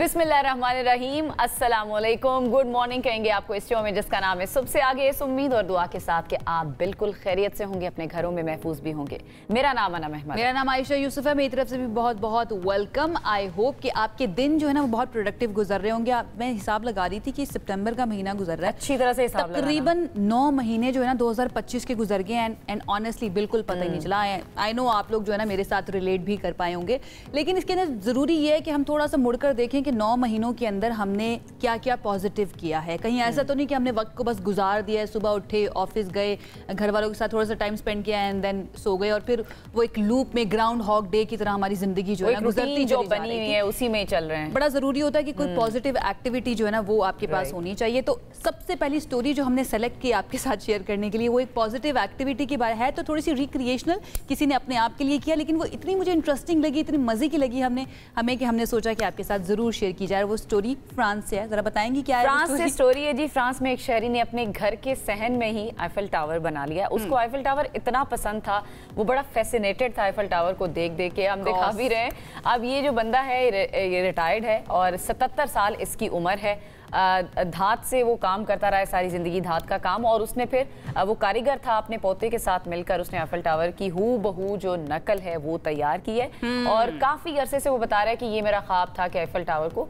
बिस्मिल्लाहिर्रहमानिर्रहीम, अस्सलाम वालेकुम, गुड मॉर्निंग कहेंगे आपको इस शो में जिसका नाम है सुबह से आगे। इस उम्मीद और दुआ के साथ कि आप बिल्कुल खैरियत से होंगे, अपने घरों में महफूज भी होंगे। मेरा नाम अनम अहमद। मेरा नाम आयशा यूसुफ है। मेरी तरफ से भी बहुत बहुत वेलकम। आई होप कि आपके दिन जो है ना वो बहुत प्रोडक्टिव गुजर रहे होंगे। मैं हिसाब लगा रही थी कि सितंबर का महीना गुजर रहा है, अच्छी तरह से हिसाब तकरीबन 9 महीने जो है ना 2025 के गुजर गए एंड ऑनेस्टली बिल्कुल पता ही नहीं चला। आई नो आप लोग जो है ना मेरे साथ रिलेट भी कर पाए होंगे, लेकिन इसके अंदर ज़रूरी ये है कि हम थोड़ा सा मुड़कर देखें कि 9 महीनों के अंदर हमने क्या क्या पॉजिटिव किया है। कहीं ऐसा तो नहीं कि हमने वक्त को बस गुजार दिया है, सुबह उठे, ऑफिस गए, घर वालों के साथ थोड़ा सा टाइम स्पेंड किया एंड देन सो गए और फिर वो एक लूप में ग्राउंड हॉग डे की तरह हमारी जिंदगी जो है ना गुजरती जो बनी हुई है उसी में चल रहे हैं। बड़ा जरूरी होता है कि कोई पॉजिटिव एक्टिविटी जो है ना वो आपके पास होनी चाहिए। तो सबसे पहली स्टोरी जो हमने सेलेक्ट की आपके साथ शेयर करने के लिए वो एक पॉजिटिव एक्टिविटी के बारे है, तो थोड़ी सी रिक्रिएशनल किसी ने अपने आप के लिए किया, लेकिन वो इतनी मुझे इंटरेस्टिंग लगी, इतनी मजे की लगी हमें कि हमने सोचा कि आपके साथ जरूर शेयर की जाए। वो स्टोरी फ्रांस से है, जरा बताएंगी क्या है? फ्रांस से स्टोरी है जी। फ्रांस में एक शहरी ने अपने घर के सहन में ही आईफल टावर बना लिया। उसको आईफल टावर इतना पसंद था, वो बड़ा फैसिनेटेड था आईफल टावर को देख देख के। हम दिखा भी रहे हैं। अब ये जो बंदा है ये रिटायर्ड है और 77 साल इसकी उम्र है। धात से वो काम करता रहा है सारी जिंदगी, धात का काम। और उसने फिर वो कारीगर था, अपने पोते के साथ मिलकर उसने आईफल टावर की हूबहू जो नकल है वो तैयार की है। और काफी अरसे से वो बता रहा है कि ये मेरा ख्वाब था कि आईफल टावर को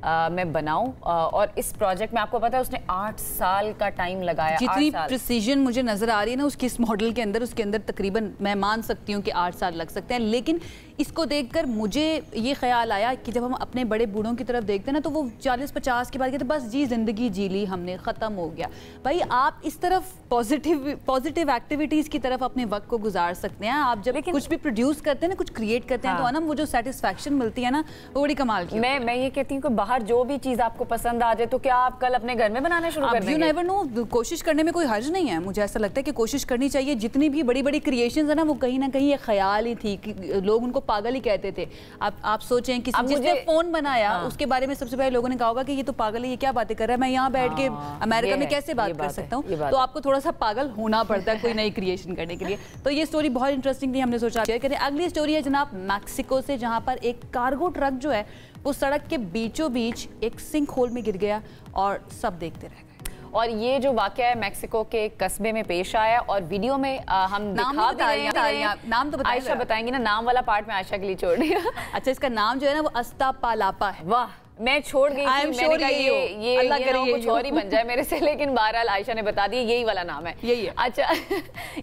मैं बनाऊं। और इस प्रोजेक्ट में आपको पता है उसने 8 साल का टाइम लगाया। जितनी प्रिसीजन मुझे नजर आ रही है ना उसकी इस मॉडल के अंदर, उसके अंदर तकरीबन मैं मान सकती हूँ कि 8 साल लग सकते हैं। लेकिन इसको देखकर मुझे ये ख्याल आया कि जब हम अपने बड़े बूढ़ों की तरफ देखते हैं ना तो वो 40-50 के बाद कहते बस जी जिंदगी जी ली हमने, खत्म हो गया। भाई आप इस तरफ पॉजिटिव एक्टिविटीज की तरफ अपने वक्त को गुजार सकते हैं। आप जब कुछ भी प्रोड्यूस करते हैं ना, कुछ क्रिएट करते हैं, तो ना वो जो सेटिस्फैक्शन मिलती है ना वो बड़ी कमाल की। मैं ये कहती हूँ कि बाहर जो भी चीज आपको पसंद आ जाए तो क्या आप कल अपने घर में बनाना शुरू कर देंगे? You never know. कोशिश करने में कोई हर्ज नहीं है। मुझे ऐसा लगता है कि कोशिश करनी चाहिए। जितनी भी बड़ी बड़ी क्रिएशंस है ना वो कहीं ना कहीं एक ख्याल ही थी कि लोग उनको पागल ही कहते थे। आप सोचें कि जिसने फोन बनाया उसके बारे में सबसे पहले लोगों ने कहा होगा कि ये तो पागल है, ये क्या बातें कर रहा है, मैं यहाँ बैठ के अमेरिका में कैसे बात कर सकता हूँ। तो आपको थोड़ा सा पागल होना पड़ता है कोई नई क्रिएशन करने के लिए। तो ये स्टोरी बहुत इंटरेस्टिंग थी, हमने सोचा शेयर करें। अगली स्टोरी है जनाब मैक्सिको से, जहाँ पर एक कार्गो ट्रक जो है वो सड़क के बीचों बीच एक सिंक होल में गिर गया और सब देखते रह गए। और ये जो वाकया है मैक्सिको के कस्बे में पेश आया और वीडियो में हम दिखा भी रहे हैं। नाम तो आयशा बताएंगी ना, नाम वाला पार्ट में आयशा के लिए छोड़ रही हूँ। अच्छा, इसका नाम जो है ना वो अस्तापालापा है। वाह, मैं छोड़ गई थी, मैंने कहा ये अल्लाह करे कुछ और ही बन जाए मेरे से, लेकिन बहरहाल आयशा ने बता दिया यही वाला नाम है, यही है। अच्छा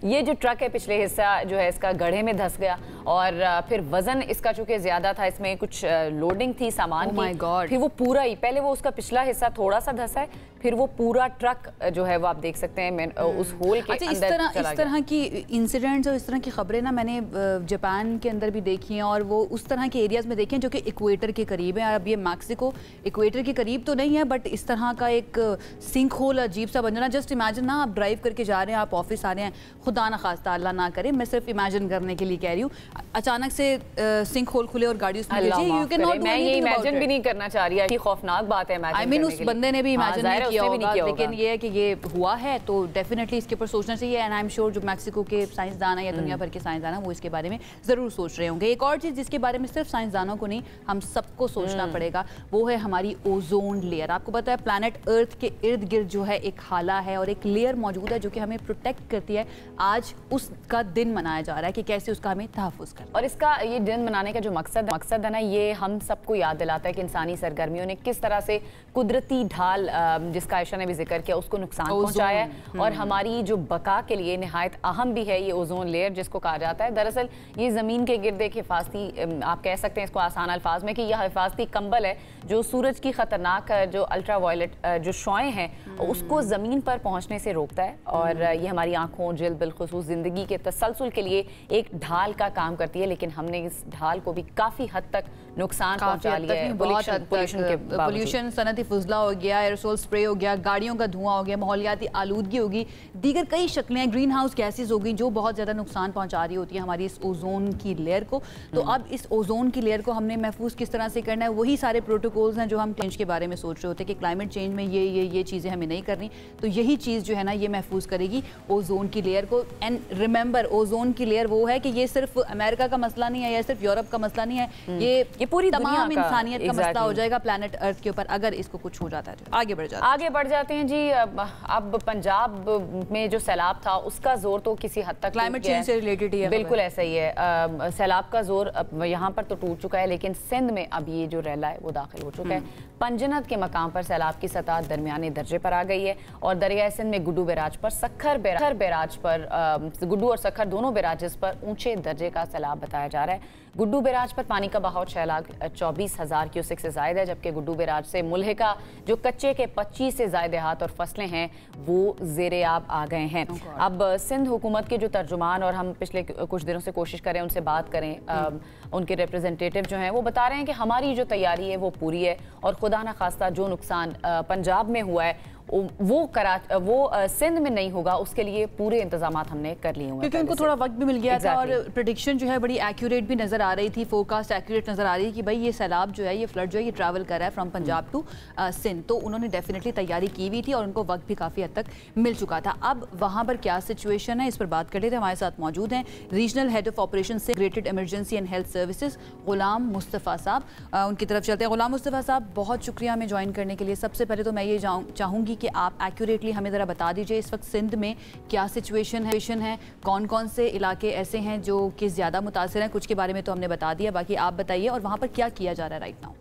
ये जो ट्रक है पिछले हिस्सा जो है इसका गड्ढे में धंस गया और फिर वजन इसका चूंकि ज्यादा था, इसमें कुछ लोडिंग थी सामान की, फिर वो पूरा ही पहले वो उसका पिछला हिस्सा थोड़ा सा धंसा है, फिर वो पूरा ट्रक जो है वो आप देख सकते हैं उस होल के अंदर। इस तरह की इंसिडेंट्स और इस तरह की खबरें ना मैंने जापान के अंदर भी देखी हैं और वो उस तरह के एरियाज में देखी हैं जो कि इक्वेटर के करीब है। अब ये मैक्सिको इक्वेटर के करीब तो नहीं है, बट इस तरह का एक सिंक होल अजीब सा बन जाना। जस्ट इमेजिन ना, आप ड्राइव करके जा रहे हैं, आप ऑफिस आ रहे हैं, खुदा ना खास्ता अल्लाह ना करे, मैं सिर्फ इमेजिन करने के लिए कह रही हूँ, अचानक से सिंक होल खुले और गाड़ी उसमें गिर जाए। You can not do anything. मैं ये इमेजिन भी नहीं करना चाह रही है, ये खौफनाक बात है। आई मीन उस बंदे ने भी इमेजिन नहीं किया होगा, लेकिन ये है कि ये हुआ है तो डेफिनेटली इसके ऊपर सोचना चाहिए। एंड आई एम श्योर जो मैक्सिको के साइंसदान है या दुनिया भर के साइंसदान है वो इसके बारे में जरूर सोच रहे होंगे। एक और चीज जिसके बारे में सिर्फ साइंसदानों को नहीं हम सबको सोचना पड़ेगा वो है हमारी ओजोन लेयर। आपको पता है प्लैनेट अर्थ के इर्द गिर्द जो है एक हाला है और एक लेयर मौजूद है जो कि हमें प्रोटेक्ट करती है। आज उसका दिन मनाया जा रहा है कि कैसे उसका हमें तहफ़्फ़ुज़ करना। और इसका ये दिन मनाने का जो मकसद है ना, ये हम सबको याद दिलाता है कि इंसानी सरगर्मियों ने किस तरह से कुदरती ढाल जिसका आयशा ने भी जिक्र किया उसको नुकसान पहुंचाया है और हमारी जो बका के लिए निहायत अहम भी है ये ओजोन लेयर जिसको कहा जाता है। दरअसल ये ज़मीन के गिर्द एक हिफाजती, आप कह सकते हैं इसको आसान अल्फाज में कि यह हिफाजती कंबल है जो सूरज की खतरनाक जो अल्ट्रा वायलेट जो शुआएं हैं उसको ज़मीन पर पहुंचने से रोकता है और ये हमारी आंखों, जिल्द, बिलखुसूस ज़िंदगी के तसलसल के लिए एक ढाल का काम करती है। लेकिन हमने इस ढाल को भी काफ़ी हद तक नुकसान पहुंचा लिया है। पोल्यूशन, सनती फुजला हो गया, एयरसोल स्प्रे हो गया, गाड़ियों का धुआं हो गया, माहौलियाती आलूदगी होगी, दीगर कई शक्लें, ग्रीन हाउस गैसेज हो गई जो बहुत ज़्यादा नुकसान पहुंचा रही होती है हमारी इस ओजोन की लेयर को। तो अब इस ओजोन की लेयर को हमने महफूज किस तरह से करना है, वही सारे प्रोटोकॉल प्रोटोकॉल्स हैं जो हम चेंज के बारे में सोच रहे होते हैं कि क्लाइमेट चेंज में ये चीज़ें हमें नहीं करनी, तो यही चीज़ जो है ना ये महफूज करेगी ओजोन की लेयर को। एंड रिमेंबर, ओजोन की लेयर वो है कि ये सिर्फ अमेरिका का मसला नहीं है या सिर्फ यूरोप का मसला नहीं है, ये पूरी तमाम इंसानियत का मसला हो जाएगा प्लैनेट अर्थ के ऊपर अगर इसको कुछ हो जाता है। आगे बढ़ जाते हैं जी। अब पंजाब में जो सैलाब था उसका जोर तो किसी हद तक क्लाइमेट चेंज से रिलेटेड ही है, बिल्कुल ऐसा ही है। सैलाब का जोर यहाँ पर तो टूट चुका है, लेकिन सिंध में अब ये जो रैला है वो दाखिल हो चुका है। पंजनत के मकाम पर सैलाब की सतह दरमियाने दर्जे पर आ गई है और दरियाए सिंध में गुड्डू बैराज पर, सखर बैराज पर, गुड्डू और सखर दोनों बैराजेस पर ऊंचे दर्जे का सैलाब बताया जा रहा है। गुड्डू बैराज पर पानी का बहाव 6,24,000 क्यूसेक से ज्यादा है, जबकि गुड्डू बैराज से मुल्हिका जो कच्चे के 25 से ज्यादा देहात और फसलें हैं वो ज़ेरे-आब आ गए हैं। अब सिंध हुकूमत के जो तर्जुमान, और हम पिछले कुछ दिनों से कोशिश करें उनसे बात करें, उनके रिप्रेजेंटेटिव जो हैं वो बता रहे हैं कि हमारी जो तैयारी है वो पूरी है और खुदा न खास्ता जो नुकसान पंजाब में हुआ है वो सिंध में नहीं होगा, उसके लिए पूरे इंतजाम हमने कर लिए हुए, क्योंकि उनको थोड़ा वक्त भी मिल गया था और प्रेडिक्शन जो है बड़ी एक्यूरेट भी नजर आ रही थी, फोरकास्ट एक्यूरेट नजर आ रही थी कि भाई ये सैलाब जो है, ये फ्लड जो है, ये ट्रैवल कर रहा है फ्रॉम पंजाब टू सिंध। तो उन्होंने डेफिनेटली तैयारी की हुई थी और उनको वक्त भी काफ़ी हद तक मिल चुका था। अब वहाँ पर क्या सिचुएशन है इस पर बात कर लेते हैं। हमारे साथ मौजूद हैं regional head of operation integrated emergency and health services Ghulam Mustafa साहब, उनकी तरफ चलते हैं। गुलाम मुस्तफ़ा साहब, बहुत शुक्रिया हमें ज्वाइन करने के लिए। सबसे पहले तो मैं ये चाहूँगी कि आप एक्यूरेटली हमें ज़रा बता दीजिए इस वक्त सिंध में क्या सिचुएशन है, कौन कौन से इलाके ऐसे हैं जो कि ज़्यादा मुतासिर हैं। कुछ के बारे में तो हमने बता दिया, बाकी आप बताइए और वहाँ पर क्या किया जा रहा है राइट नाउ।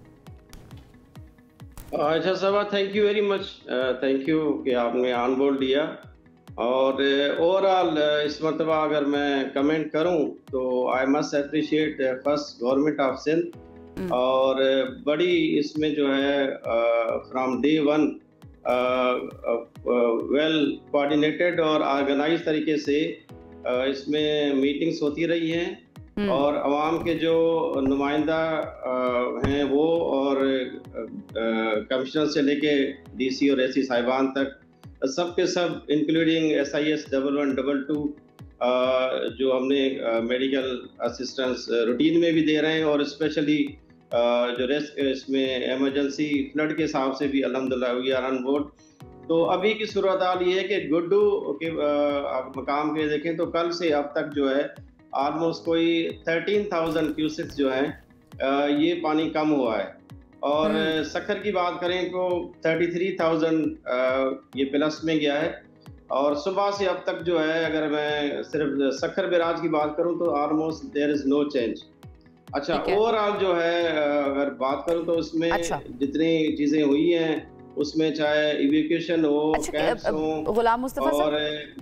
अच्छा Saba, thank you very much, thank you कि आपने ऑन बोर्ड दिया। और ओवरऑल इस मरतबा अगर मैं कमेंट करूं तो I must appreciate first government of Sindh, और बड़ी इसमें जो है from day one well coordinated और ऑर्गेनाइज तरीके से इसमें मीटिंग्स होती रही हैं और अवाम के जो नुमाइंदा हैं वो और कमिश्नर से लेके डीसी और एससी साहिबान तक सब के सब इंक्लूडिंग SIS 1112 जो हमने मेडिकल असिस्टेंस रूटीन में भी दे रहे हैं और स्पेशली जो रेस्ट इसमें एमरजेंसी फ्लड के हिसाब से भी अल्हम्दुलिल्लाह वी आर ऑन बोर्ड। तो अभी की सूरत हाल ये है कि गुड्डू के मकाम के देखें तो कल से अब तक जो है ऑलमोस्ट कोई 13,000 क्यूसेक्स जो है ये पानी कम हुआ है और सखर की बात करें तो 33,000 ये प्लस में गया है और सुबह से अब तक जो है अगर मैं सिर्फ सखर बैराज की बात करूं तो almost there is no change. अच्छा, ओवरऑल जो है अगर बात करूं तो उसमें जितनी चीजें हुई हैं उसमें चाहे इवैक्यूएशन हो, कैंप्स हो। गुलाम मुस्तफा साहब,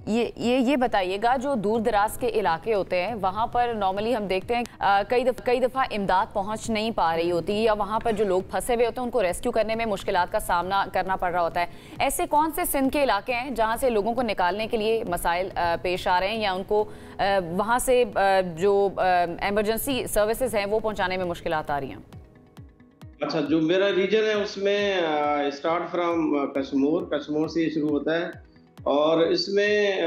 ये बताइएगा जो दूर दराज के इलाके होते हैं वहाँ पर नॉर्मली हम देखते हैं कई दफ़ा इमदाद पहुँच नहीं पा रही होती या वहाँ पर जो लोग फंसे हुए होते हैं उनको रेस्क्यू करने में मुश्किलात का सामना करना पड़ रहा होता है। ऐसे कौन से सिंध के इलाके हैं जहाँ से लोगों को निकालने के लिए मसाइल पेश आ रहे हैं या उनको वहाँ से जो एमरजेंसी सर्विसेज हैं वो पहुँचाने में मुश्किलात आ रही हैं? अच्छा, जो मेरा रीजन है उसमें स्टार्ट फ्रॉम कश्मीर से शुरू होता है और इसमें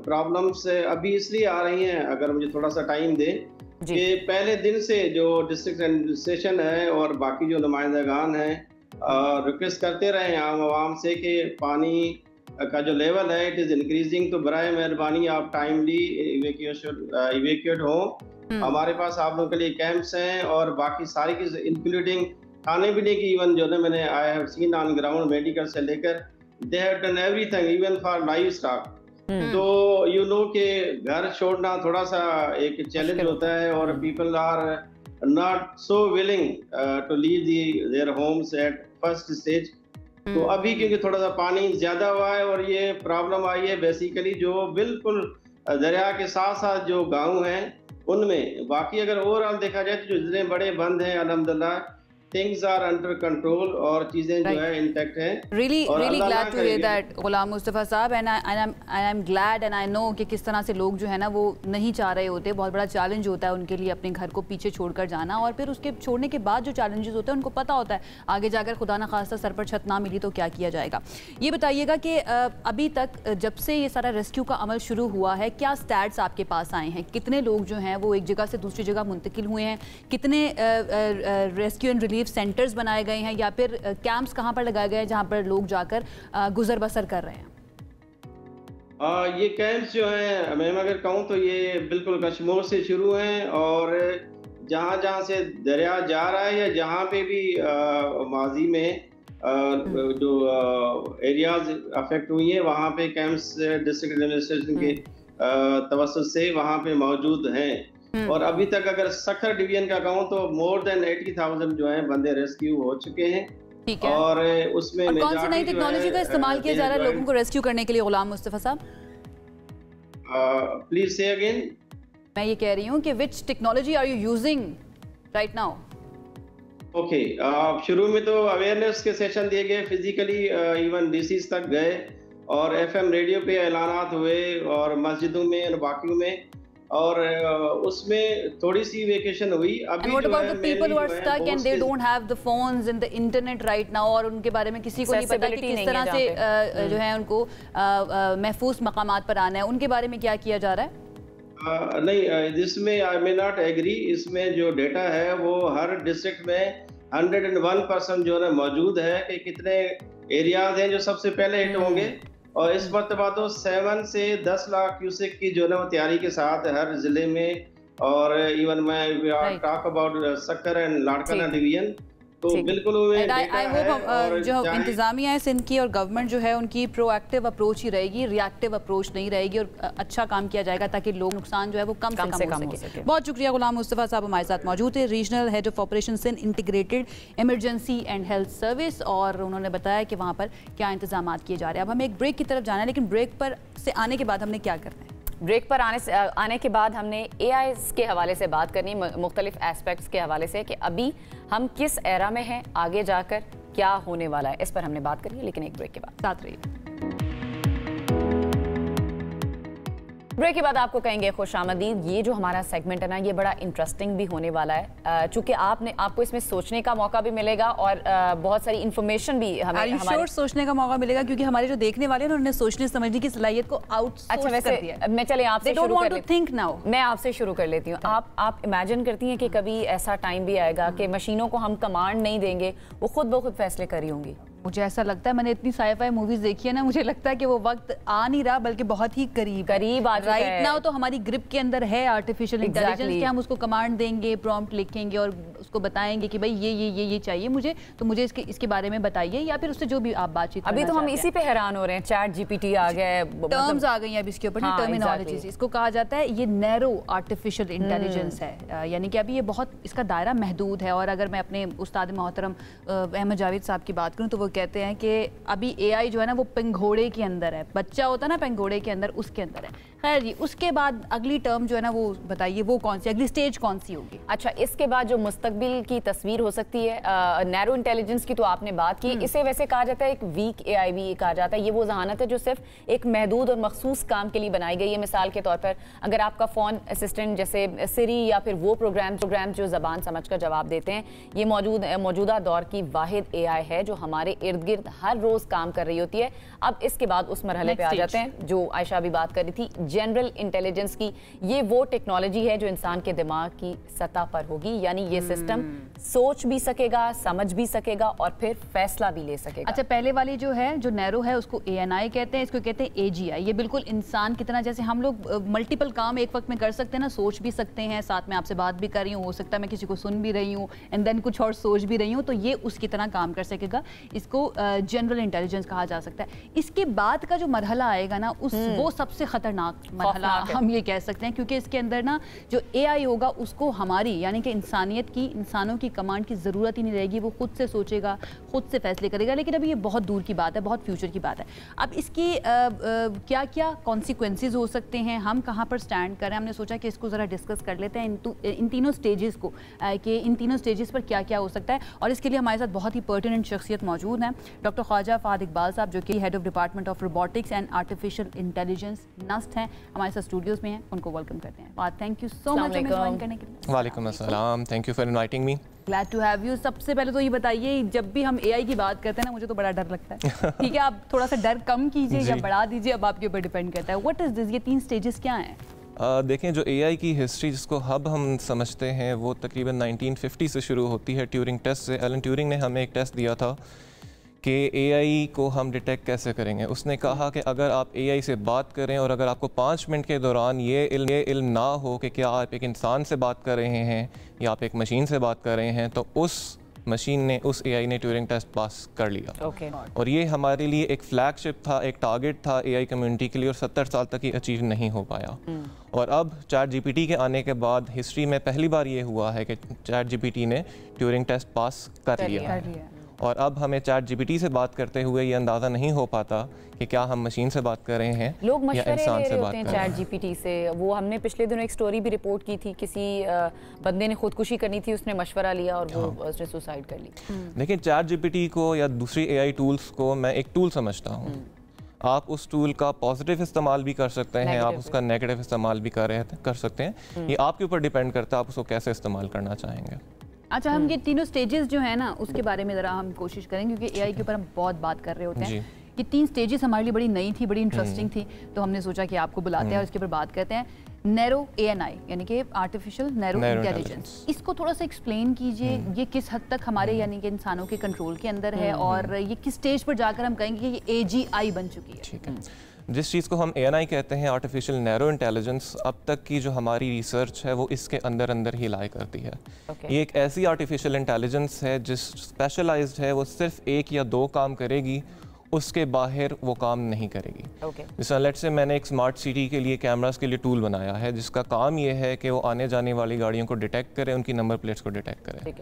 प्रॉब्लम्स अभी इसलिए आ रही हैं, अगर मुझे थोड़ा सा टाइम दे, कि पहले दिन से जो डिस्ट्रिक्ट एडमिनिस्ट्रेशन है और बाकी जो नुमाइंदगान हैं रिक्वेस्ट करते रहे आम आवाम से कि पानी का जो लेवल है इट इज़ इंक्रीजिंग, तो बराए मेहरबानी आप टाइमली इवैक्यूएट हो। हमारे पास आप लोगों के लिए कैंप्स हैं और बाकी सारी की इंक्लूडिंग खाने पीने की, इवन जो है मैंने I have seen on ground medical से लेकर they have done everything even for live stock. तो यू नो के घर छोड़ना थोड़ा सा एक चैलेंज होता है और people are not so willing to leave their homes at first stage. तो अभी क्योंकि थोड़ा सा पानी ज्यादा हुआ है और ये प्रॉब्लम आई है बेसिकली जो बिल्कुल दरिया के साथ साथ जो गाँव हैं उनमें। बाकी अगर ओवरऑल देखा जाए तो जो जितने बड़े बंद हैं अल्हम्दुलिल्लाह things are under control और चीजें जो है इंटैक्ट हैं। Really glad to hear that गुलाम मुस्तफ़ा साहब, and I am glad and I know कि किस तरह से लोग जो है ना वो नहीं चाह रहे होते, बहुत बड़ा चैलेंज होता है उनके लिए अपने घर को पीछे छोड़कर जाना और फिर उसके छोड़ने के बाद जो चैलेंजेस होते हैं उनको पता होता है आगे जाकर खुदा न खास्ता सर पर छत ना मिली तो क्या किया जाएगा। ये बताइएगा कि अभी तक जब से ये सारा रेस्क्यू का अमल शुरू हुआ है क्या स्टैट्स आपके पास आए हैं, कितने लोग जो हैं वो एक जगह से दूसरी जगह मुंतकिल हुए हैं, कितने रेस्क्यू एंड रिलीफ मुख्तलिफ सेंटर्स बनाए गए हैं या फिर कैंप्स कहाँ पर लगाए गए हैं जहाँ पर लोग जाकर गुजर बसर कर रहे हैं? ये कैंप्स जो हैं, मैं अगर कहूँ तो ये बिल्कुल कश्मीर से शुरू हैं और जहाँ जहाँ से दरिया जा रहा है या जहाँ पे भी माजी में जो एरियाज अफेक्ट हुई हैं वहाँ पे कैंप्स डिस्ट्रिक्ट एडमिनिस्ट्रेशन के तवस्सुत से वहाँ पे मौजूद हैं। और अभी तक अगर सखर डिवीजन का कहूँ तो मोर देन 80,000 जो है बंदे रेस्क्यू हो चुके हैं। ठीक है। और उसमें और कौन सी नई टेक्नोलॉजी का इस्तेमाल किया जा रहा है लोगों को रेस्क्यू करने के लिए गुलाम मुस्तफा साहब? प्लीज से अगेन। मैं ये कह रही हूँ कि which technology are you using right now? Okay, शुरू में तो अवेयरनेस के सेशन दिए गए, फिजिकली इवन डीसीज तक गए और एफएम रेडियो पे ऐलानात हुए और मस्जिदों में और बाकियों में, और उसमें थोड़ी सी वेकेशन हुई। अभी what about the people who are stuck and they don't have the phones and the internet right now, और उनके बारे में किसी को नहीं पता कि किस तरह से जो है उनको महफूज मकामात पर आना है, उनके बारे में क्या किया जा रहा है? नहीं, जिसमें आई मे नॉट एग्री। इसमें जो डेटा है वो हर डिस्ट्रिक्ट में 101% जो है मौजूद है कि कितने एरियाज हैं जो सबसे पहले हिट होंगे, और इस मरतबा तो 7 से 10 लाख क्यूसेक की जो है वो तैयारी के साथ हर जिले में, और इवन मैं talk about Sukkur and Larkana division, तो बिल्कुल आई होप जो इंतजामिया है सिंध की और गवर्नमेंट जो है उनकी प्रोएक्टिव अप्रोच ही रहेगी, रिएक्टिव अप्रोच नहीं रहेगी, और अच्छा काम किया जाएगा ताकि लोग नुकसान जो है वो कम से कम हो सके। बहुत शुक्रिया गुलाम मुस्तफा साहब हमारे साथ मौजूद थे, regional head of operation Sindh integrated emergency and health service, और उन्होंने बताया कि वहाँ पर क्या इंतजाम किए जा रहे हैं। अब हमें एक ब्रेक की तरफ जाना है, लेकिन ब्रेक पर से आने के बाद हमने क्या करना है? ब्रेक पर आने के बाद हमने AI के हवाले से बात करनी, मुख्तलिफ एस्पेक्ट्स के हवाले से कि अभी हम किस एरा में हैं, आगे जाकर क्या होने वाला है, इस पर हमने बात करी है, लेकिन एक ब्रेक के बाद। साथ रहिए। ब्रेक के बाद आपको कहेंगे खुशामदीद। ये जो हमारा सेगमेंट है ना, ये बड़ा इंटरेस्टिंग भी होने वाला है, चूंकि आपको इसमें सोचने का मौका भी मिलेगा और बहुत सारी इंफॉर्मेशन भी हमें सोचने का मौका मिलेगा, क्योंकि हमारे जो देखने वाले हैं उन्होंने सोचने समझने की सलाहियत को आउटसोर्स कर दिया है। मैं चले आपसे शुरू कर लेती हूं। मैं आपसे शुरू कर लेती हूँ। आप इमेजिन करती हैं कि कभी ऐसा टाइम भी आएगा कि मशीनों को हम कमांड नहीं देंगे, वो खुद ब खुद फैसले करी होंगी? मुझे ऐसा लगता है, मैंने इतनी साई-फाई मूवीज देखी है ना, मुझे लगता है कि वो वक्त आ नहीं रहा बल्कि बहुत ही करीब आ चुका है। राइट नाउ तो हमारी ग्रिप के अंदर है आर्टिफिशियल इंटेलिजेंस कि हम उसको कमांड देंगे, प्रॉम्प्ट लिखेंगे और उसको बताएंगे कि भाई ये चाहिए मुझे, तो मुझे इसके बारे में बताइए, या फिर उससे जो भी आप बातचीत। अभी तो हम इसी पे हैरान हो रहे हैं, चैट जीपीटी आ गया, टर्म्स आ गई हैं अब इसके ऊपर, टर्मिनोलॉजीज। इसको कहा जाता है ये नैरो आर्टिफिशियल इंटेलिजेंस है, यानी कि अभी ये बहुत इसका दायरा महदूद है। और अगर मैं अपने उस्ताद मोहतरम अहमद जावेद साहब की बात करूँ तो वो कहते हैं कि अभी AI जो है ना वो पंघोड़े के अंदर है, बच्चा होता है ना पंघोड़े के अंदर, उसके अंदर है। खैर जी, उसके बाद अगली टर्म जो है ना वो बताइए वो कौन सी, अगली स्टेज कौन सी होगी? अच्छा, इसके बाद जो मुस्तकबिल की तस्वीर हो सकती है, नैरो इंटेलिजेंस की तो आपने बात की, इसे वैसे कहा जाता है एक वीक AI भी कहा जाता है। ये वो जहानत है जो सिर्फ एक महदूद और मखसूस काम के लिए बनाई गई है। मिसाल के तौर पर अगर आपका फ़ोन असिस्टेंट जैसे सिरी या फिर वो प्रोग्राम जो ज़बान समझकर जवाब देते हैं, ये मौजूदा दौर की वाहिद AI है जो हमारे इर्द गिर्द हर रोज काम कर रही होती है। अब इसके बाद उस मरहले पे आ जाते हैं जो आयशा भी बात कर रही थी, जनरल इंटेलिजेंस की। ये वो टेक्नोलॉजी है जो इंसान के दिमाग की सतह पर होगी, यानी ये सिस्टम सोच भी सकेगा, समझ भी सकेगा और फिर फैसला भी ले सकेगा। अच्छा, पहले वाली जो है, जो नैरो है, उसको ANI कहते हैं, इसको कहते हैं AGI। ये बिल्कुल इंसान की तरह, जैसे हम लोग मल्टीपल काम एक वक्त में कर सकते हैं ना, सोच भी सकते हैं, साथ में आपसे बात भी कर रही हूँ, हो सकता है मैं किसी को सुन भी रही हूँ एंड देन कुछ और सोच भी रही हूँ, तो ये उसकी तरह काम कर सकेगा। इसको जनरल इंटेलिजेंस कहा जा सकता है। इसके बाद का जो मरहला आएगा ना, वो सबसे खतरनाक मरहला हम ये कह सकते हैं, क्योंकि इसके अंदर ना जो AI होगा उसको हमारी यानी कि इंसानों की कमांड की ज़रूरत ही नहीं रहेगी, वो खुद से सोचेगा, खुद से फैसले करेगा। लेकिन अभी ये बहुत दूर की बात है, बहुत फ्यूचर की बात है। अब इसकी क्या क्या कॉन्सिक्वेंसेज हो सकते हैं, हम कहाँ पर स्टैंड कर रहे हैं, हमने सोचा कि इसको ज़रा डिस्कस कर लेते हैं इन तीनों स्टेजेस को, कि इन तीनों स्टेजेस पर क्या क्या हो सकता है। और इसके लिए हमारे साथ बहुत ही पर्टिनेंट शख्सियत मौजूद हैं, डॉक्टर ख्वाजा फहद इकबाल साहब जो कि head of department of robotics and artificial intelligence NUST हैं, हमारे साथ स्टूडियोज में हैं। उनको वेलकम करते हैं। थैंक यू सो मच हमें ज्वाइन करने के लिए। वालेकुम अस्सलाम, thank you for inviting me. Glad to have you. सबसे पहले तो ये बताइए, जब भी हम AI की बात करते हैं ना, मुझे तो बड़ा डर लगता है। ठीक है, आप थोड़ा सा डर कम कीजिए या बढ़ा दीजिए, अब आपके ऊपर डिपेंड करता है। व्हाट इज दिस, ये 3 स्टेजेस क्या हैं? देखें, जो AI की हिस्ट्री जिसको अब हम समझते हैं वो तकरीबन 1950 से शुरू होती है ट्यूरिंग टेस्ट से। एलन ट्यूरिंग ने हमें एक टेस्ट दिया था कि AI को हम डिटेक्ट कैसे करेंगे। उसने कहा कि अगर आप AI से बात करें और अगर आपको 5 मिनट के दौरान ये इल्म ना हो कि क्या आप एक इंसान से बात कर रहे हैं या आप एक मशीन से बात कर रहे हैं, तो उस मशीन ने, उस AI ने ट्यूरिंग टेस्ट पास कर लिया। और ये हमारे लिए एक फ्लैगशिप था, एक टारगेट था AI कम्युनिटी के लिए, और 70 साल तक ये अचीव नहीं हो पाया। और अब ChatGPT के आने के बाद हिस्ट्री में पहली बार ये हुआ है कि ChatGPT ने ट्यूरिंग टेस्ट पास कर लिया। और अब हमें ChatGPT से बात करते हुए ये अंदाज़ा नहीं हो पाता कि क्या हम मशीन से बात कर रहे हैं लोग या मशवरे इंसान ले से रहे बात होते हैं कर रहे हैं। ChatGPT से। वो हमने पिछले दिनों एक स्टोरी भी रिपोर्ट की थी, किसी बंदे ने खुदकुशी करनी थी, उसने मशवरा लिया और वो उसने सुसाइड कर ली। लेकिन ChatGPT को या दूसरी AI टूल्स को मैं एक टूल समझता हूँ। आप उस टूल का पॉजिटिव इस्तेमाल भी कर सकते हैं, आप उसका नेगेटिव इस्तेमाल भी कर सकते हैं। ये आपके ऊपर डिपेंड करता है आप उसको कैसे इस्तेमाल करना चाहेंगे। अच्छा, हम ये तीनों स्टेजेस जो है ना उसके बारे में ज़रा हम कोशिश करें, क्योंकि AI के ऊपर हम बहुत बात कर रहे होते हैं। ये 3 स्टेजेस हमारे लिए बड़ी नई थी, बड़ी इंटरेस्टिंग थी, तो हमने सोचा कि आपको बुलाते हैं और इसके ऊपर बात करते हैं। नैरो ANI यानी कि आर्टिफिशियल नैरो इंटेलिजेंस, इसको थोड़ा सा एक्सप्लेन कीजिए। ये किस हद तक हमारे यानी कि इंसानों के कंट्रोल के अंदर है और ये किस स्टेज पर जाकर हम कहेंगे कि ये AGI बन चुकी है। ठीक है, जिस चीज़ को हम ANI कहते हैं, आर्टिफिशियल नैरो इंटेलिजेंस, अब तक की जो हमारी रिसर्च है वो इसके अंदर अंदर ही लाई करती है। ये एक ऐसी आर्टिफिशियल इंटेलिजेंस है जिस स्पेशलाइज्ड है, वो सिर्फ 1 या 2 काम करेगी, उसके बाहर वो काम नहीं करेगी। जैसे लेट्स से मैंने एक स्मार्ट सिटी के लिए कैमरास के लिए टूल बनाया है जिसका काम ये है कि वो आने जाने वाली गाड़ियों को डिटेक्ट करे, उनकी नंबर प्लेट्स को डिटेक्ट करे।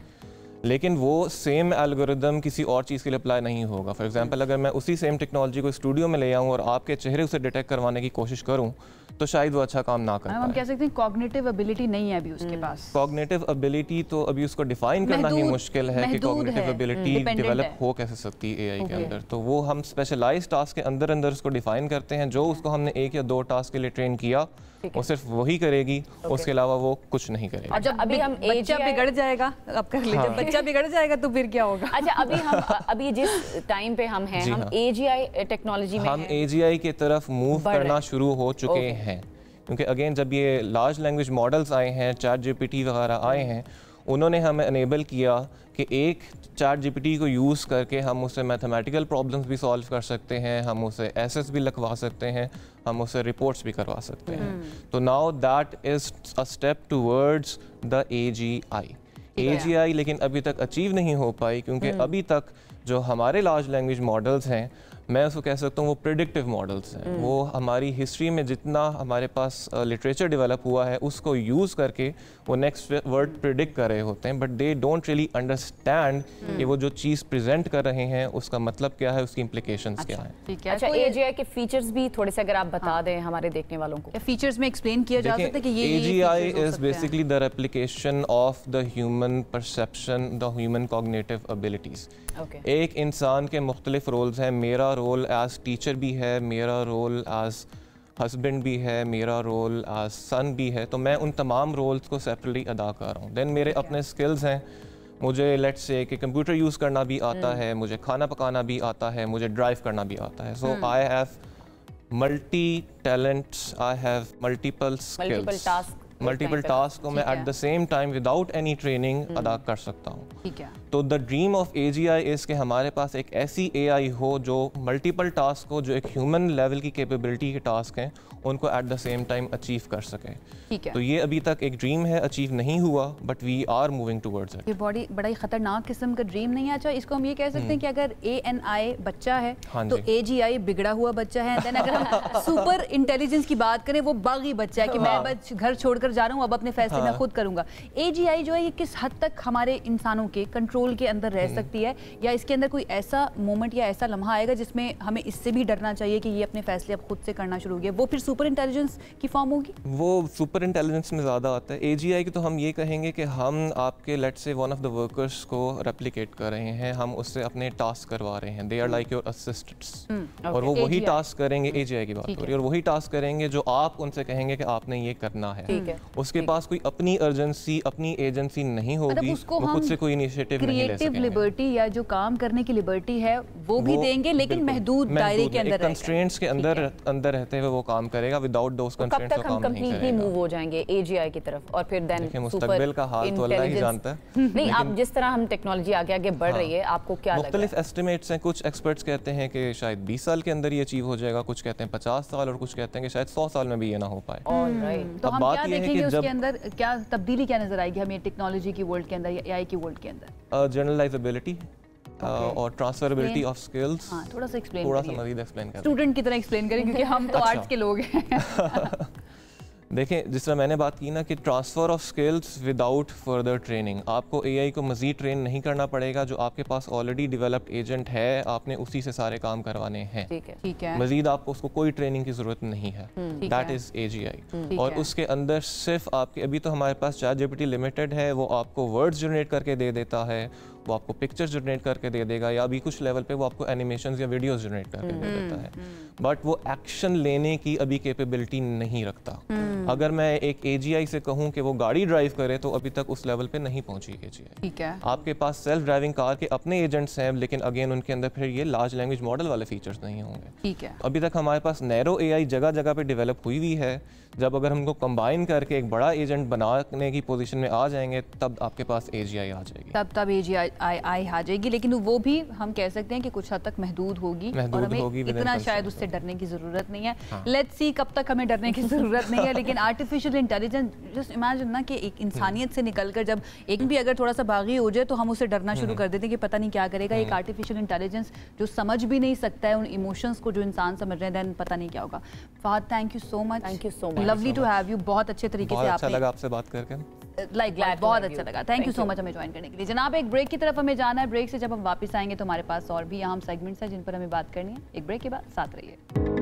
लेकिन वो सेम एल्गोरिदम किसी और चीज़ के लिए अप्लाई नहीं होगा। फॉर एग्जांपल, अगर मैं उसी सेम टेक्नोलॉजी को स्टूडियो में ले आऊँ और आपके चेहरे उसे डिटेक्ट करवाने की कोशिश करूँ तो शायद वो अच्छा काम ना कर पाए। हम कह सकते हैं कॉग्निटिव एबिलिटी नहीं है अभी उसके पास। कॉग्निटिव एबिलिटी तो अभी उसको डिफाइन करना ही मुश्किल है कि कॉग्निटिव एबिलिटी डेवलप हो कैसे सकती है AI के अंदर। तो वो हम स्पेशलाइज्ड टास्क के अंदर अंदर उसको डिफाइन करते हैं। जो उसको हमने 1 या 2 टास्क के लिए ट्रेन किया वो सिर्फ वही करेगी, उसके अलावा वो कुछ नहीं करेगी। और जब अभी हम बच्चा बिगड़ जाएगा, अब कर लीजिए, बच्चा बिगड़ जाएगा तो फिर क्या होगा? अच्छा, अभी जिस टाइम पे हम हैं, हम AGI टेक्नोलॉजी में हम AGI की तरफ मूव करना शुरू हो चुके हैं। क्योंकि अगेन जब ये लार्ज लैंग्वेज मॉडल्स आए हैं, ChatGPT वगैरह आए हैं, उन्होंने हमें अनेबल किया कि एक ChatGPT को यूज़ करके हम उससे मैथमेटिकल प्रॉब्लम्स भी सॉल्व कर सकते हैं, हम उसे एसेस भी लिखवा सकते हैं, हम उसे रिपोर्ट्स भी करवा सकते हैं। तो now that is a step towards the AGI लेकिन अभी तक अचीव नहीं हो पाई, क्योंकि अभी तक जो हमारे लार्ज लैंग्वेज मॉडल्स हैं, मैं उसको कह सकता हूँ वो प्रिडिक्टिव मॉडल्स हैं। वो हमारी हिस्ट्री में जितना हमारे पास लिटरेचर डेवलप हुआ है उसको यूज़ करके वो नेक्स्ट वर्ड प्रिडिक्ट कर रहे होते हैं, but they don't really understand कि वो जो चीज़ प्रेजेंट कर रहे हैं उसका मतलब क्या है, उसकी इम्प्लिकेशंस क्या है। अच्छा, AGI के फीचर्स भी थोड़े से अगर आप बता दें हमारे देखने वालों को। फीचर्स में एक्सप्लेन किया जा सकता है कि ये AGI is basically the replication of the human perception, the human cognitive abilities. एक इंसान के मुख्तलिफ रोल्स हैं। मेरा रोल एज टीचर भी है, मेरा रोल एज हस्बैंड भी है, मेरा रोल एज सन भी है। तो मैं उन तमाम रोल्स को सेपरेटली अदा कर रहा हूँ। देन मेरे अपने स्किल्स हैं। मुझे लेट्स से कि कंप्यूटर यूज़ करना भी आता है, मुझे खाना पकाना भी आता है, मुझे ड्राइव करना भी आता है। So I have multi talents, I have multiple skills, multiple task को मैं at the same time without any training अदा कर सकता हूँ। ठीक है। तो the dream of AGI is कि हमारे पास एक ऐसी AI हो जो मल्टीपल टास्क हो, जो एक ह्यूमन लेवल की कैपेबिलिटी के टास्क हैं उनको eight the same time achieve कर सके। ठीक है। तो ये अभी तक एक ड्रीम है, अचीव नहीं हुआ, but we are moving towards it. ये बड़ा ही खतरनाक किस्म का ड्रीम नहीं है। अच्छा, इसको हम ये कह सकते हैं कि अगर ANI बच्चा है तो AGI बिगड़ा हुआ बच्चा है। देन अगर हम सुपर इंटेलिजेंस की बात करें, वो बागी बच्चा है कि मैं बस घर छोड़कर जा रहा हूँ, अब अपने फैसले मैं खुद करूंगा। AGI जो है ये किस हद तक हमारे इंसानों के कंट्रोल के अंदर रह सकती है, या इसके अंदर कोई ऐसा मोमेंट या ऐसा लम्हा आएगा जिसमें हमें इससे भी डरना चाहिए कि ये अपने फैसले अब खुद से करना शुरू हो गया, वो फिर सुपर इंटेलिजेंस की फॉर्म होगी? वो सुपर इंटेलिजेंस में ज़्यादा आता है। AGI की तो हम ये कहेंगे कि हम आपके let's say one of the workers को रेप्लिकेट कर रहे हैं, हम उससे अपने टास्क करवा रहे हैं। They are like your assistants, और वो वही टास्क करेंगे। AGI की बात हो रही है, और वही टास्क करेंगे जो आप उनसे कहेंगे कि आपने ये करना है। उसके पास कोई अपनी अर्जेंसी, अपनी एजेंसी नहीं होगी, वो खुद से कोई इनिशिएटिव क्रिएटिव लिबर्टी या जो काम करने की लिबर्टी है वो भी देंगे, लेकिन महदूद दायरे के अंदर, कंस्ट्रेंट्स के अंदर रहते हुए वो काम करेगा। विदाउट दोस कंस्ट्रेंट्स कब तक हम कंप्लीटली मूव हो जाएंगे एजीआई की तरफ, और फिर देन मुस्तकबिल का हाल तो अल्लाह ही जानता है। नहीं, आप जिस तरह हम टेक्नोलॉजी आगे आगे बढ़ रही है, आपको क्या लगता है? मुख्तलिफ एस्टिमेट्स हैं, कुछ एक्सपर्ट्स कहते हैं कि शायद 20 साल के अंदर ये अचीव हो जाएगा, कुछ कहते हैं 50 साल, और कुछ कहते हैं कि शायद 100 साल में भी ये ना हो पाए। तो हम क्या देखेंगे उसके अंदर, क्या तब्दीली क्या नजर आएगी हमें टेक्नोलॉजी की वर्ल्ड के अंदर, एआई की वर्ल्ड के अंदर? जनरलाइजेबिलिटी और ट्रांसफरेबिलिटी ऑफ स्किल्स। थोड़ा सा एक्सप्लेन, थोड़ा सा मजीद एक्सप्लेन करें, स्टूडेंट की तरह एक्सप्लेन करें, क्योंकि हम तो आर्ट्स के लोग हैं। देखें, जिस तरह मैंने बात की ना कि transfer of skills without further training, आपको एआई को मज़ीद ट्रेन नहीं करना पड़ेगा। जो आपके पास ऑलरेडी डेवलप्ड एजेंट है, आपने उसी से सारे काम करवाने हैं। ठीक है। मज़ीद आपको उसको कोई ट्रेनिंग की ज़रूरत नहीं है। That is AGI. और उसके अंदर सिर्फ आपके, अभी तो हमारे पास ChatGPT लिमिटेड है, वो आपको वर्ड्स जनरेट करके दे देता है, वो आपको पिक्चर्स जनरेट करके दे देगा, या अभी कुछ लेवल पे वो आपको एनिमेशंस या वीडियोस जनरेट करके दे देता है, बट वो एक्शन लेने की अभी कैपेबिलिटी नहीं रखता। अगर मैं एक एजीआई से कहूँ कि वो गाड़ी ड्राइव करे, तो अभी तक उस लेवल पे नहीं पहुंची एजीआई। ठीक है। आपके पास सेल्फ ड्राइविंग कार के अपने एजेंट्स हैं, लेकिन अगेन उनके अंदर फिर ये लार्ज लैंग्वेज मॉडल वाले फीचर्स नहीं होंगे। ठीक है। अभी तक हमारे पास नैरो एआई जगह जगह पे डेवलप हुई हुई है। जब अगर हमको कंबाइन करके एक बड़ा एजेंट बनाने की पोजीशन में आ जाएंगे, तब आपके पास एजीआई आ जाएगी, तब एजीआई आ जाएगी। लेकिन वो भी हम कह सकते हैं कि कुछ हद तक महदूद होगी, और हमें इतना शायद उससे डरने की जरूरत नहीं है। लेट्स सी कब तक हमें डरने की जरूरत नहीं है। लेकिन आर्टिफिशियल इंटेलिजेंस, जस्ट इमेजिन ना कि एक इंसानियत से निकलकर जब एक भी अगर थोड़ा सा बागी हो जाए तो हम उसे डरना शुरू कर देते हैं कि पता नहीं क्या करेगा। एक आर्टिफिशियल इंटेलिजेंस जो समझ भी नहीं सकता है उन इमोशंस को जो इंसान समझ रहे हैं, देन पता नहीं क्या होगा। Fahad, thank you so much. Thank you so much. Lovely to have you. बहुत अच्छे तरीके से अच्छा लगा आपसे बात करके, बहुत अच्छा लगा। थैंक यू सो मच हमें ज्वाइन करने के लिए। जनाब, एक ब्रेक की तरफ हमें जाना है। ब्रेक से जब हम वापस आएंगे तो हमारे पास और भी अहम सेगमेंट्स हैं जिन पर हमें बात करनी है। एक ब्रेक के बाद साथ रहिए।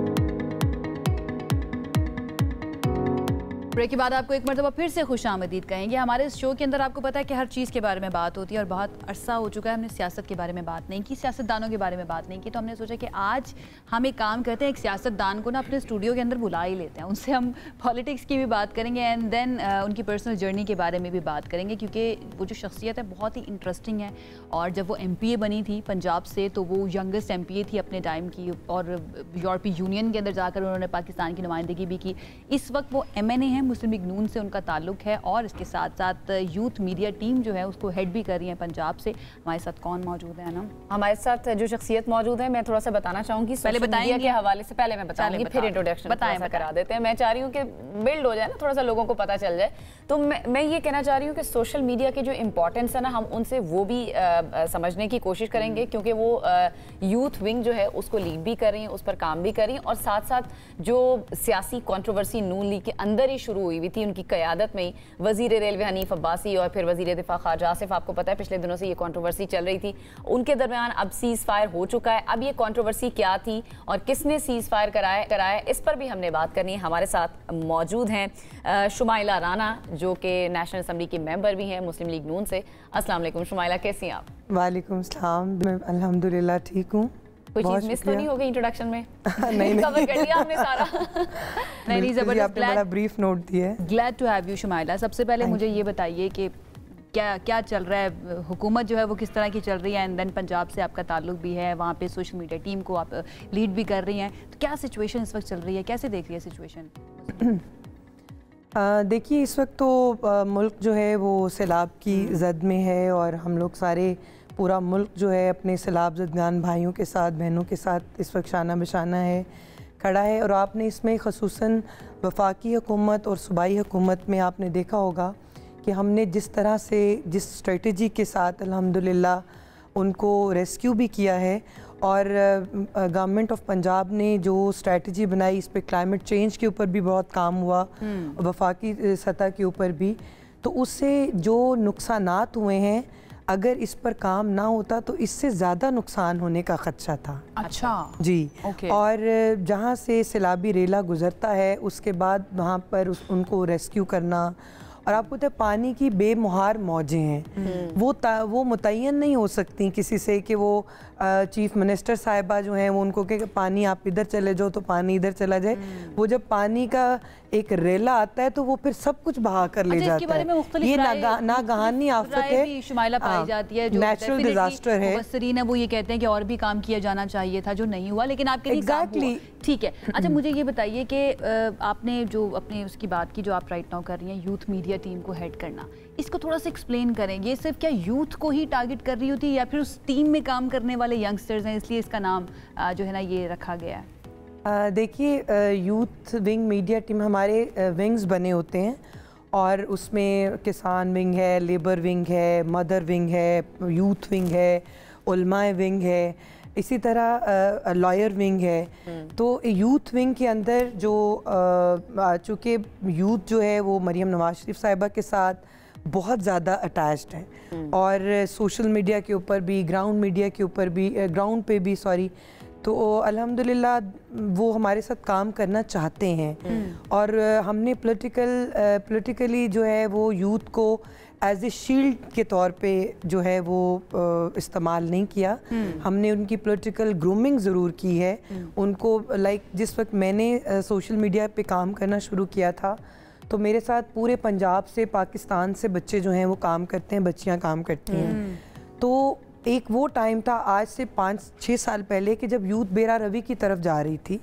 ब्रेक के बाद आपको एक मरतबा फिर से खुशामदीद कहेंगे। हमारे इस शो के अंदर आपको पता है कि हर चीज़ के बारे में बात होती है, और बहुत अरसा हो चुका है हमने सियासत के बारे में बात नहीं की, सियासतदानों के बारे में बात नहीं की। तो हमने सोचा कि आज हम एक काम करते हैं, एक सियासतदान को ना अपने स्टूडियो के अंदर बुला ही लेते हैं, उनसे हम पॉलिटिक्स की भी बात करेंगे, एंड देन उनकी पर्सनल जर्नी के बारे में भी बात करेंगे, क्योंकि वो जो शख्सियत है बहुत ही इंटरेस्टिंग है। और जब वो MPA बनी थी पंजाब से, तो वो यंगेस्ट MPA थी अपने टाइम की, और यूरोपीय यूनियन के अंदर जाकर उन्होंने पाकिस्तान की नुमाइंदगी भी की। इस वक्त वो MNA है, मुस्लिम लीग नून से उनका ताल्लुक है, और इसके साथ साथ यूथ मीडिया टीम जो है उसको हेड भी कर रही है पंजाब से। हमारे साथ कौन मौजूद है ना? हमारे साथ जो शख्सियत मौजूद है, मैं थोड़ा सा बताना चाहूँगी। पहले बताइए के हवाले से, पहले मैं बताऊंगी, फिर इंट्रोडक्शन करा देते हैं। मैं चाह रही हूँ कि बिल्ड हो जाए ना, थोड़ा सा लोगों को पता चल जाए। तो मैं ये कहना चाह रही हूँ कि सोशल मीडिया के जो इम्पोर्टेंस है ना, हम उनसे वो भी समझने की कोशिश करेंगे, क्योंकि वो यूथ विंग जो है उसको लीड भी कर रही है, उस पर काम भी कर रही है, और साथ साथ जो सियासी कॉन्ट्रोवर्सी नून लीग के अंदर ही शुरू हुई थी उनकी क़यादत में ही, वज़ीर रेलवे हनीफ अब्बासी और फिर वज़ीर दिफा ख़ारजा आसिफ, आपको पता है पिछले दिनों से ये कॉन्ट्रोवर्सी चल रही थी, उनके दरमियान अब सीज़ फायर हो चुका है। अब ये कॉन्ट्रोवर्सी क्या थी और किसने सीज़ फायर कराया, इस पर भी हमने बात करनी है। हमारे साथ मौजूद हैं शुमाइला राना, जो कि नेशनल असम्बली की मेंबर भी हैं मुस्लिम लीग नून से। अस्सलाम वालेकुम शुमाइला, कैसी हैं आप? वालेकुम सलाम, मैं अल्हम्दुलिल्लाह ठीक हूँ। कोई चीज़ मिस तो नहीं हो गई इंट्रोडक्शन में? नहीं कवर कर लिया आपने सारा। नहीं, जबरदस्त, आपने बड़ा ब्रीफ नोट दिया है। Glad to have you Shumaila. सबसे पहले मुझे ये बताइए कि क्या चल रहा है, हुकूमत जो है वो किस तरह की चल रही है, एंड देन पंजाब से आपका ताल्लुक भी है, वहाँ पे सोशल मीडिया टीम को आप लीड भी कर रही हैं, तो क्या सिचुएशन इस वक्त चल रही है, कैसे देख रही है सिचुएशन? देखिए, इस वक्त तो मुल्क जो है वो सैलाब की जद में है, और हम लोग सारे पूरा मुल्क जो है अपने सैलाब ज़दगान भाइयों के साथ, बहनों के साथ इस वक्त शाना बशाना है, खड़ा है। और आपने इसमें ख़ुसूसन वफाकी हुकूमत और सूबाई हुकूमत में आपने देखा होगा कि हमने जिस तरह से, जिस स्ट्रेटजी के साथ अल्हम्दुलिल्लाह उनको रेस्क्यू भी किया है, और गवर्नमेंट ऑफ पंजाब ने जो स्ट्रेटजी बनाई, इस पे क्लाइमेट चेंज के ऊपर भी बहुत काम हुआ, वफाकी सतह के ऊपर भी, तो उससे जो नुकसानात हुए हैं, अगर इस पर काम ना होता तो इससे ज़्यादा नुकसान होने का ख़दशा था। अच्छा जी, और जहाँ से सैलाबी रेला गुज़रता है उसके बाद वहाँ पर उनको रेस्क्यू करना, और आपको पता है पानी की बेमुहार मौजें हैं, वो मुतय्यन नहीं हो सकती किसी से कि वो चीफ मिनिस्टर साहिबा जो हैं वो उनको कि पानी आप इधर चले जाओ तो पानी इधर चला जाए। वो जब पानी का एक रेला आता है तो वो फिर सब कुछ बहा कर ले जाता है। ये नागहानी आफत है, शुमाइला पाई जाती है, जो नेचुरल डिजास्टर है। मुबस्सिरीन है वो ये कहते हैं कि और भी काम किया जाना चाहिए था जो नहीं हुआ, लेकिन आपके एग्जैक्टली ठीक है। अच्छा मुझे ये बताइए कि आपने जो अपने उसकी बात की जो आप राइट नाउ कर रही हैं, यूथ मीडिया टीम को हेड करना, इसको थोड़ा सा एक्सप्लेन करें। ये सिर्फ क्या यूथ को ही टारगेट कर रही होती है या फिर उस टीम में काम करने वाले यंगस्टर्स हैं, इसलिए इसका नाम जो है ना ये रखा गया है? देखिए यूथ विंग मीडिया टीम हमारे विंग्स बने होते हैं और उसमें किसान विंग है, लेबर विंग है, मदर विंग है, यूथ विंग है, उलमाए विंग है, इसी तरह लॉयर विंग है। तो यूथ विंग के अंदर जो चूँकि यूथ जो है वो मरियम नवाज शरीफ साहिबा के साथ बहुत ज़्यादा अटैच्ड है और सोशल मीडिया के ऊपर भी, ग्राउंड मीडिया के ऊपर भी, ग्राउंड पे भी सॉरी, तो अल्हम्दुलिल्लाह वो हमारे साथ काम करना चाहते हैं। और हमने पॉलिटिकली जो है वो यूथ को एज ए शील्ड के तौर पे जो है वो इस्तेमाल नहीं किया। हमने उनकी पॉलिटिकल ग्रूमिंग ज़रूर की है उनको। लाइक जिस वक्त मैंने सोशल मीडिया पे काम करना शुरू किया था तो मेरे साथ पूरे पंजाब से, पाकिस्तान से बच्चे जो हैं वो काम करते हैं, बच्चियां काम करती हैं। तो एक वो टाइम था आज से 5-6 साल पहले कि जब यूथ बेरा रवि की तरफ जा रही थी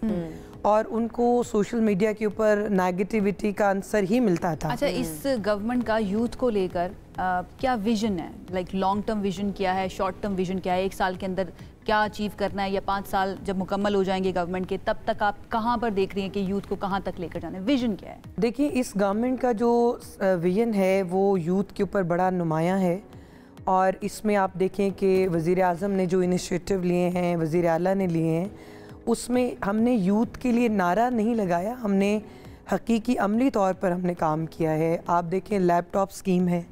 और उनको सोशल मीडिया के ऊपर नेगेटिविटी का आंसर ही मिलता था। अच्छा, इस गवर्नमेंट का यूथ को लेकर क्या विजन है? लाइक लॉन्ग टर्म विजन क्या है, शॉर्ट टर्म विजन क्या है? 1 साल के अंदर क्या अचीव करना है या 5 साल जब मुकम्मल हो जाएंगे गवर्नमेंट के, तब तक आप कहाँ पर देख रही हैं कि यूथ को कहाँ तक लेकर जाना है? विजन क्या है? देखिए, इस गवर्नमेंट का जो विजन है वो यूथ के ऊपर बड़ा नुमायाँ है और इसमें आप देखें कि वज़ीर आज़म ने जो इनिशिएटिव लिए हैं, वज़ीर आला ने लिए हैं, उसमें हमने यूथ के लिए नारा नहीं लगाया, हमने हकीकी अमली तौर पर हमने काम किया है। आप देखें लैपटॉप स्कीम है,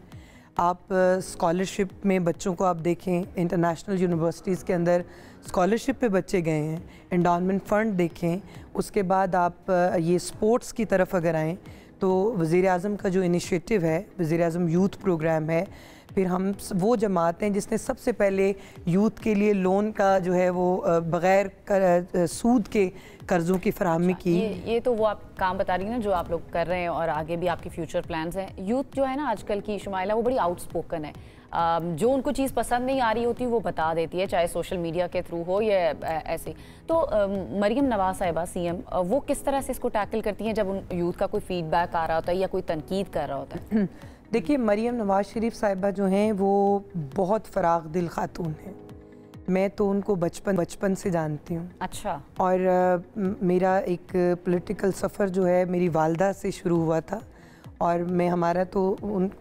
आप स्कॉलरशिप में बच्चों को आप देखें, इंटरनेशनल यूनिवर्सिटीज़ के अंदर स्कॉलरशिप पे बच्चे गए हैं, एंडाउनमेंट फ़ंड देखें। उसके बाद आप ये स्पोर्ट्स की तरफ अगर आएँ तो वज़ीर आज़म का जो इनिशिएटिव है, वज़ीर आज़म यूथ प्रोग्राम है, फिर हम वो जमात हैं जिसने सबसे पहले यूथ के लिए लोन का जो है वो बग़ैर सूद के कर्ज़ों की फराहमी की। ये तो वो आप काम बता रही हैं ना जो आप लोग कर रहे हैं और आगे भी आपके फ्यूचर प्लान्स हैं। यूथ जो है ना आजकल की शुमाइला, वो बड़ी आउटस्पोकन है, जो उनको चीज़ पसंद नहीं आ रही होती वो बता देती है, चाहे सोशल मीडिया के थ्रू हो या ऐसे। तो मरियम नवाज साहिबा सीएम, वो किस तरह से इसको टैकल करती हैं जब उन यूथ का कोई फीडबैक आ रहा होता है या कोई तनकीद कर रहा होता है? देखिए, मरियम नवाज शरीफ साहिबा जो हैं वो बहुत फराग दिल खातून हैं। मैं तो उनको बचपन से जानती हूँ। अच्छा। और मेरा एक पॉलिटिकल सफ़र जो है मेरी वालदा से शुरू हुआ था और मैं हमारा तो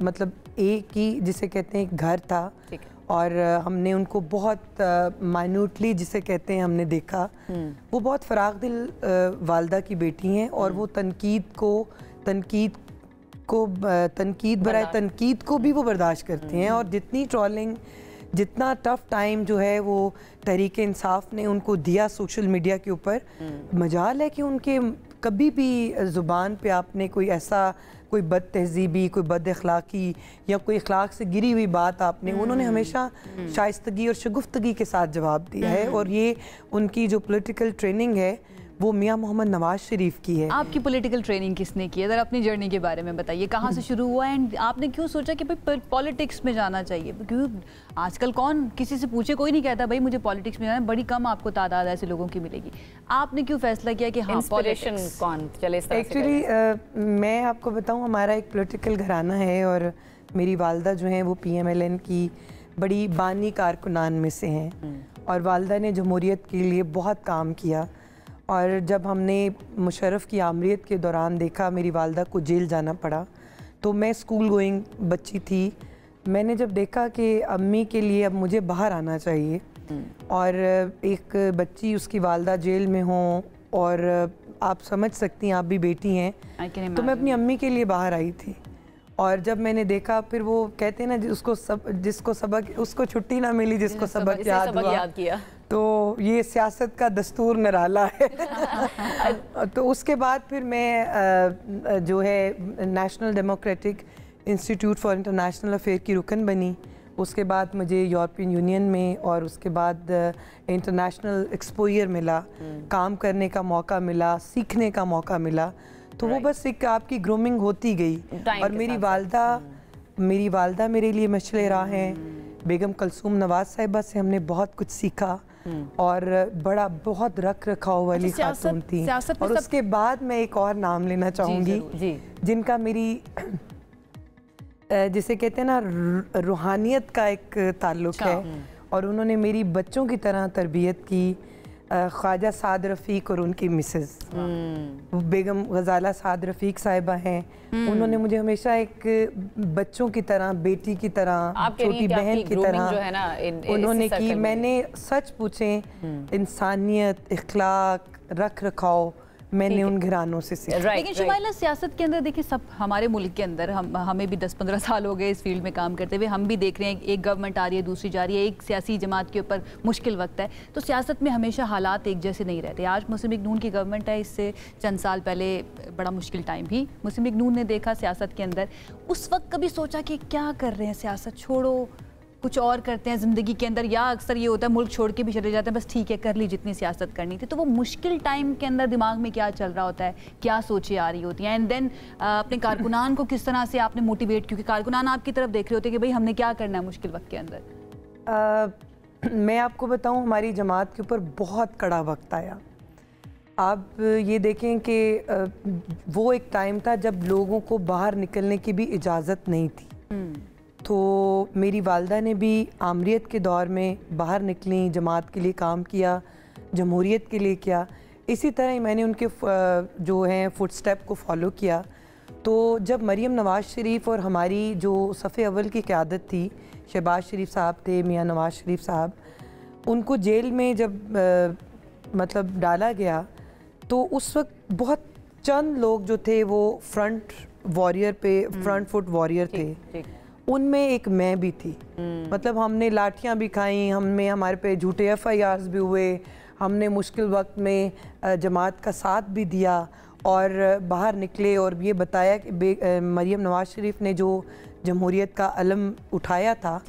मतलब एक ही जिसे कहते हैं एक घर था और हमने उनको बहुत माइन्यूटली जिसे कहते हैं हमने देखा। वो बहुत फराग दिल वालदा की बेटी हैं और वो तनकीद बराए तनकीद को भी वो बर्दाश्त करती हैं। और जितनी ट्रोलिंग, जितना टफ टाइम जो है वो तहरीक इंसाफ ने उनको दिया सोशल मीडिया के ऊपर, मजाल है कि उनके कभी भी ज़ुबान पे आपने कोई बद तहजीबी, कोई बद अखलाकी या कोई अखलाक से गिरी हुई बात उन्होंने हमेशा शाइस्तगी और शगुफ्तगी के साथ जवाब दिया है। और ये उनकी जो पॉलिटिकल ट्रेनिंग है वो मियाँ मोहम्मद नवाज शरीफ की है। आपकी पॉलिटिकल ट्रेनिंग किसने की है? अगर अपनी जर्नी के बारे में बताइए, कहाँ से शुरू हुआ एंड आपने क्यों सोचा कि भाई पॉलिटिक्स में जाना चाहिए? क्योंकि आजकल कौन किसी से पूछे, कोई नहीं कहता भाई मुझे पॉलिटिक्स में जाना है, बड़ी कम आपको तादाद ऐसे लोगों की मिलेगी। आपने क्यों फैसला किया कि हाँ पॉलिटिक्स कौन चले? एक्चुअली मैं आपको बताऊँ, हमारा एक पॉलिटिकल घराना है और मेरी वालदा जो हैं वो PMLN की बड़ी बानी कारकुनान में से हैं और वालदा ने जमहूरियत के लिए बहुत काम किया। और जब हमने मुशर्रफ की आमरीत के दौरान देखा मेरी वालदा को जेल जाना पड़ा, तो मैं स्कूल गोइंग बच्ची थी, मैंने जब देखा कि अम्मी के लिए अब मुझे बाहर आना चाहिए और एक बच्ची उसकी वालदा जेल में हो और आप समझ सकती हैं, आप भी बेटी हैं, तो मैं अपनी अम्मी के लिए बाहर आई थी। और जब मैंने देखा, फिर वो कहते हैं ना जिसको सबक उसको छुट्टी ना मिली, जिसको सबक याद किया, तो ये सियासत का दस्तूर निराला है। तो उसके बाद फिर मैं जो है national democratic institute for international affair की रुकन बनी। उसके बाद मुझे यूरोपियन यूनियन में और उसके बाद इंटरनेशनल एक्सपोजर मिला, काम करने का मौका मिला, सीखने का मौका मिला। तो वो बस एक आपकी ग्रूमिंग होती गई। और मेरी वालदा मेरे लिए मशले राह हैं। बेगम कलसूम नवाज साहिबा से हमने बहुत कुछ सीखा और बहुत रख रखाव वाली खातून थी। और उसके बाद मैं एक और नाम लेना चाहूँगी जिनका मेरी जिसे कहते हैं ना रूहानियत का एक ताल्लुक है, और उन्होंने मेरी बच्चों की तरह तरबियत की। ख्वाजा साद रफ़ीक और उनकी मिसेस बेगम गजाला साद रफ़ीक साहिबा हैं। उन्होंने मुझे हमेशा एक बच्चों की तरह, बेटी की तरह, छोटी बहन की तरह उन्होंने की। मैंने सच पूछे इंसानियत, इखलाक, रख रखाव मैंने उन घरानों से सीखा। लेकिन शुमाइला, सियासत के अंदर देखिए, सब हमारे मुल्क के अंदर हमें भी 10-15 साल हो गए इस फील्ड में काम करते हुए। हम भी देख रहे हैं एक गवर्नमेंट आ रही है, दूसरी जा रही है, एक सियासी जमात के ऊपर मुश्किल वक्त है। तो सियासत में हमेशा हालात एक जैसे नहीं रहते। आज मुस्लिम लीग नून की गवर्नमेंट है, इससे चंद साल पहले बड़ा मुश्किल टाइम भी मुस्लिम लीग नून ने देखा सियासत के अंदर। उस वक्त कभी सोचा कि क्या कर रहे हैं, सियासत छोड़ो, कुछ और करते हैं ज़िंदगी के अंदर? या अक्सर ये होता है मुल्क छोड़ के भी चले जाते हैं, बस ठीक है कर ली जितनी सियासत करनी थी। तो वो मुश्किल टाइम के अंदर दिमाग में क्या चल रहा होता है, क्या सोचें आ रही होती हैं, एंड देन अपने कारकुनान को किस तरह से आपने मोटिवेट, क्योंकि कारकुनान आपकी तरफ देख रहे होते हैं कि भाई हमने क्या करना है मुश्किल वक्त के अंदर। मैं आपको बताऊं, हमारी जमात के ऊपर बहुत कड़ा वक्त आया। आप ये देखें कि वो एक टाइम था जब लोगों को बाहर निकलने की भी इजाज़त नहीं थी। तो मेरी वालदा ने भी आमरीत के दौर में बाहर निकली, जमात के लिए काम किया, जमहूरियत के लिए किया। इसी तरह ही मैंने उनके जो हैं फुटस्टेप को फॉलो किया। तो जब मरीम नवाज़ शरीफ और हमारी जो सफ़े अव्वल की क़यादत थी, शहबाज शरीफ साहब थे, मियाँ नवाज़ शरीफ साहब, उनको जेल में जब मतलब डाला गया, तो उस वक्त बहुत चंद लोग जो थे वो फ्रंट फुट वॉरियर थे। उनमें एक मैं भी थी। मतलब हमने लाठियां भी खाई, हमारे पे झूठे FIRs भी हुए, हमने मुश्किल वक्त में जमात का साथ भी दिया और बाहर निकले और ये बताया कि मरीम नवाज़ शरीफ ने जो जमहूरियत का अलम उठाया था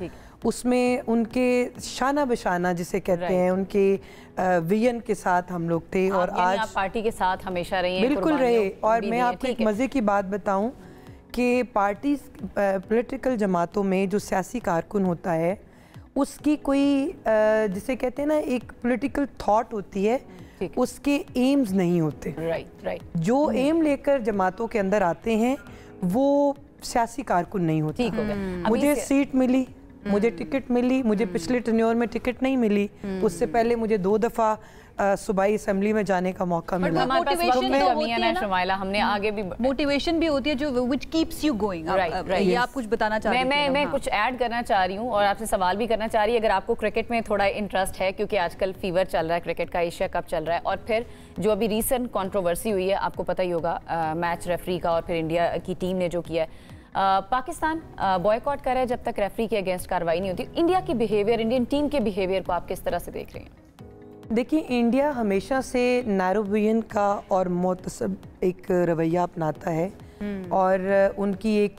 उसमें उनके शाना बशाना जिसे कहते हैं, उनके विजन के साथ हम लोग थे। और आज आप पार्टी के साथ हमेशा रहे हैं? बिल्कुल रहे। और मैं आपको एक मज़े की बात बताऊं कि पार्टी पॉलिटिकल जमातों में जो सियासी कारकुन होता है उसकी कोई जिसे कहते हैं ना एक पॉलिटिकल थॉट होती है, उसके एम्स नहीं होते। राइट। जो एम लेकर जमातों के अंदर आते हैं वो सियासी कारकुन नहीं होते। ठीक हो गया। मुझे सीट मिली, मुझे टिकट मिली, मुझे पिछले टेन्योर में टिकट नहीं मिली, उससे पहले मुझे 2 दफ़ा सूबाई असेंबली में जाने का मौका मिला। हमने आगे भी मोटिवेशन भी होती है जो व्हिच कीप्स यू गोइंग। ये आप कुछ बताना चाह रही हैं? मैं कुछ ऐड करना चाह रही हूँ और आपसे सवाल भी करना चाह रही है। अगर आपको क्रिकेट में थोड़ा इंटरेस्ट है, क्योंकि आजकल फीवर चल रहा है क्रिकेट का, एशिया कप चल रहा है, और फिर जो अभी रीसेंट कंट्रोवर्सी हुई है, आपको पता ही होगा मैच रेफरी का, और फिर इंडिया की टीम ने जो किया है, पाकिस्तान बॉयकॉट कर रहा है जब तक रेफरी के अगेंस्ट कार्रवाई नहीं होती। इंडिया की बिहेवियर, इंडियन टीम के बिहेवियर को आप किस तरह से देख रहे हैं? देखिए, इंडिया हमेशा से नैरो विजन का और मुतसब एक रवैया अपनाता है, और उनकी एक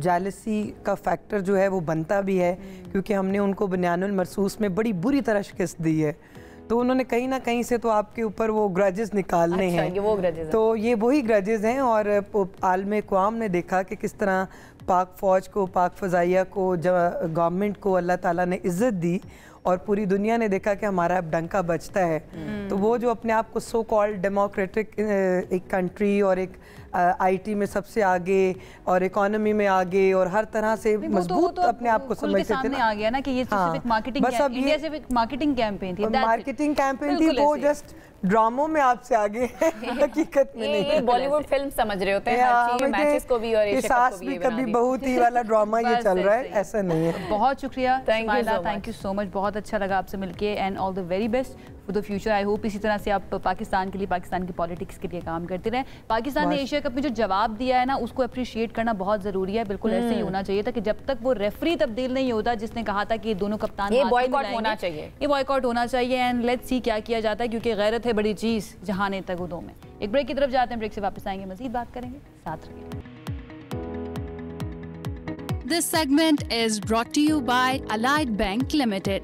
जालसी का फैक्टर जो है वो बनता भी है, क्योंकि हमने उनको बनियानुल मरसूस में बड़ी बुरी तरह शिकस्त दी है। तो उन्होंने कहीं ना कहीं से तो आपके ऊपर वो ग्रजेस निकालने हैं। ये वो ग्रजेस तो ये वही ग्रजेस हैं। और आलम क़वाम ने देखा कि किस तरह पाक फ़ौज को, पाक फ़ज़ाइया को, गवर्नमेंट को अल्लाह ताला ने इज़्ज़त दी, और पूरी दुनिया ने देखा कि हमारा अब डंका बजता है। तो वो जो अपने आप को सो कॉल्ड डेमोक्रेटिक एक कंट्री और एक IT में सबसे आगे और इकोनॉमी में आगे और हर तरह से मजबूत अपने आप को समझते थे ना, आ गया ना कि ये सिर्फ मार्केटिंग, बस अब ये सिर्फ एक मार्केटिंग कैंपेन थी, मार्केटिंग कैंपेन थी, वो जस्ट ड्रामों में आपसे आगे हकीकत में नहीं। ये बॉलीवुड फिल्म समझ रहे होते हैं हर चीज, मैचेस को भी और एशिया कप को भी कभी बहुत ही वाला ड्रामा ये चल रहा है, ऐसा नहीं है। बहुत शुक्रिया, थैंक यू सो मच, बहुत अच्छा लगा आपसे मिलके, and all the very best for the future. I hope इसी तरह से आप पाकिस्तान के लिए, पाकिस्तान की पॉलिटिक्स के लिए काम करते रहें। पाकिस्तान ने एशिया कप में जो जवाब दिया है ना, उसको अप्रिशिएट करना बहुत जरूरी है। बिल्कुल ऐसे ही होना चाहिए था कि जब तक वो रेफरी तब्दील नहीं होता जिसने कहा था कि दोनों कप्तान ये बॉयकॉट होना चाहिए, ये बॉयकॉट होना चाहिए, एंड लेट्स सी क्या किया जाता है, क्योंकि गैरत है बड़ी चीज जहाने तक दो में। एक ब्रेक की तरफ जाते हैं, ब्रेक से वापस आएंगे, मजीद बात करेंगे, साथ रहिए। This segment is brought to you by Allied Bank Limited.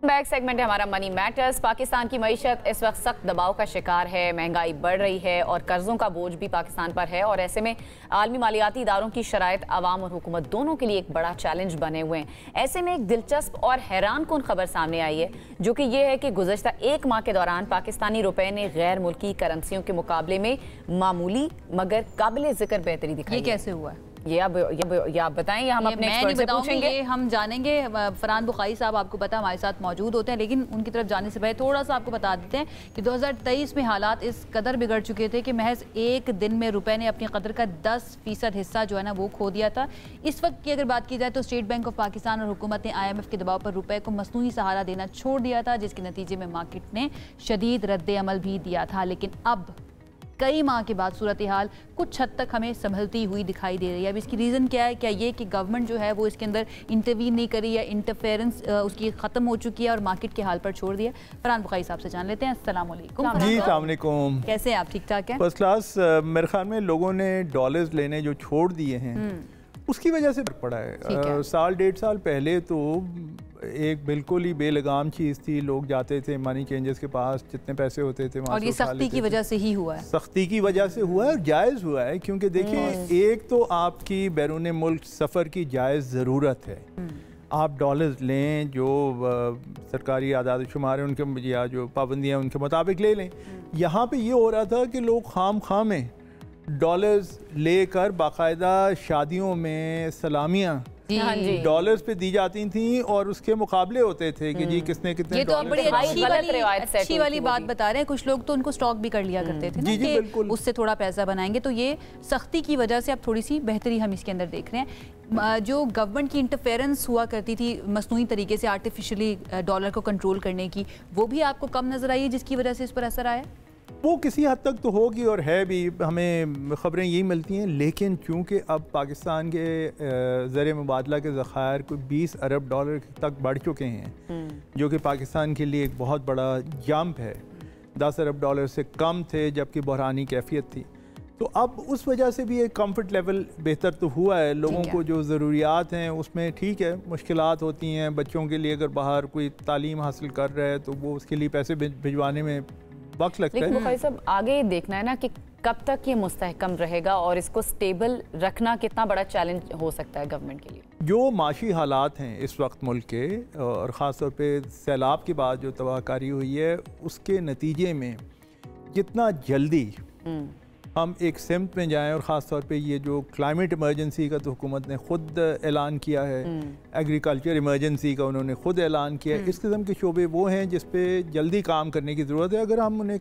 Back segment है हमारा मनी मैटर्स। पाकिस्तान की मईशत इस वक्त सख्त दबाव का शिकार है, महंगाई बढ़ रही है और कर्जों का बोझ भी पाकिस्तान पर है, और ऐसे में आलमी मालियाती इदारों की शराइत आवाम और हुकूमत दोनों के लिए एक बड़ा चैलेंज बने हुए हैं। ऐसे में एक दिलचस्प और हैरान कुन खबर सामने आई है, जो कि ये है कि गुज़श्ता एक माह के दौरान पाकिस्तानी रुपए ने गैर मुल्की करेंसियों के मुकाबले में मामूली मगर काबिल जिक्र बेहतरी दिखाई। ये कैसे हुआ है? ये आप बताएं या हम अपने एक्सपर्ट से पूछेंगे? ये हम जानेंगे। फरहान बुखारी साहब आपको पता हमारे साथ मौजूद होते हैं, लेकिन उनकी तरफ जाने से पहले थोड़ा सा आपको बता देते हैं कि 2023 में हालात इस कदर बिगड़ चुके थे कि महज एक दिन में रुपए ने अपनी कदर का 10% हिस्सा जो है ना वो खो दिया था। इस वक्त की अगर बात की जाए तो स्टेट बैंक ऑफ पाकिस्तान और हुकूमत ने IMF के दबाव पर रुपए को मसनूई सहारा देना छोड़ दिया था, जिसके नतीजे में मार्केट ने शदीद रद्द अमल भी दिया था। लेकिन अब कई माह के बाद सूरत हाल कुछ हद तक हमें संभलती हुई दिखाई दे रही है। अब इसकी रीज़न क्या है? क्या ये कि गवर्नमेंट जो है वो इसके अंदर इंटरवीन नहीं करी या इंटरफेरेंस उसकी ख़त्म हो चुकी है और मार्केट के हाल पर छोड़ दिया? फरहान बुखारी साहब से जान लेते हैं। अस्सलाम वालेकुम। जी अस्सलाम वालेकुम। कैसे हैं आप? ठीक ठाक हैं? First class. मेरे ख्याल में लोगों ने डॉलर्स लेने जो छोड़ दिए हैं उसकी वजह से पड़ा है। साल डेढ़ साल पहले तो एक बिल्कुल ही बेलगाम चीज़ थी, लोग जाते थे मनी चेंजर्स के पास, जितने पैसे होते थे वहाँ, और ये सख्ती की वजह से ही हुआ है। सख्ती की वजह से हुआ है और जायज़ हुआ है, क्योंकि देखिए एक तो आपकी बैरून मुल्क सफ़र की जायज़ ज़रूरत है। आप डॉलर्स लें, जो सरकारी आदाद शुमार हैं उनके या जो पाबंदियाँ उनके मुताबिक ले लें। यहाँ पे ये हो रहा था कि लोग खाम में डॉलर्स लेकर बाकायदा शादियों में सलामियाँ डॉलर्स पे दी जाती थी और उसके मुकाबले होते थे कि जी किसने कितने। ये तो आप बड़ी अच्छी वाली बात बता रहे हैं। कुछ लोग तो उनको स्टॉक भी कर लिया करते थे ना कि उससे थोड़ा पैसा बनाएंगे। तो ये सख्ती की वजह से अब थोड़ी सी बेहतरी हम इसके अंदर देख रहे हैं। जो गवर्नमेंट की इंटरफेरेंस हुआ करती थी मसनूई तरीके से आर्टिफिशियली डॉलर को कंट्रोल करने की, वो भी आपको कम नजर आई है, जिसकी वजह से इस पर असर आया? वो किसी हद तक तो होगी और है भी, हमें ख़बरें यही मिलती हैं। लेकिन चूँकि अब पाकिस्तान के ज़र मुबादला के ज़ख़ायर कोई 20 अरब डॉलर तक बढ़ चुके हैं, जो कि पाकिस्तान के लिए एक बहुत बड़ा जंप है। 10 अरब डॉलर से कम थे जबकि बहरानी कैफियत थी। तो अब उस वजह से भी एक कंफर्ट लेवल बेहतर तो हुआ है। लोगों को जो ज़रूरियात हैं उसमें ठीक है, मुश्किलात होती हैं। बच्चों के लिए अगर बाहर कोई तालीम हासिल कर रहा है तो वो उसके लिए पैसे भिजवाने में वक्त लगता है। लेकिन बुखारी साहब आगे देखना है ना कि कब तक ये मुस्तहकम रहेगा और इसको स्टेबल रखना कितना बड़ा चैलेंज हो सकता है गवर्नमेंट के लिए। जो माशी हालात हैं इस वक्त मुल्क के, और ख़ास तौर पे सैलाब के बाद जो तबाहकारी हुई है, उसके नतीजे में जितना जल्दी हम एक सिमत में जाएं, और ख़ास तौर पे ये जो क्लाइमेट इमरजेंसी का तो हुकूमत ने ख़ुद ऐलान किया है, एग्रीकल्चर इमरजेंसी का उन्होंने ख़ुद ऐलान किया है। इस किस्म के शोबे वो हैं जिस पे जल्दी काम करने की ज़रूरत है। अगर हम उन्हें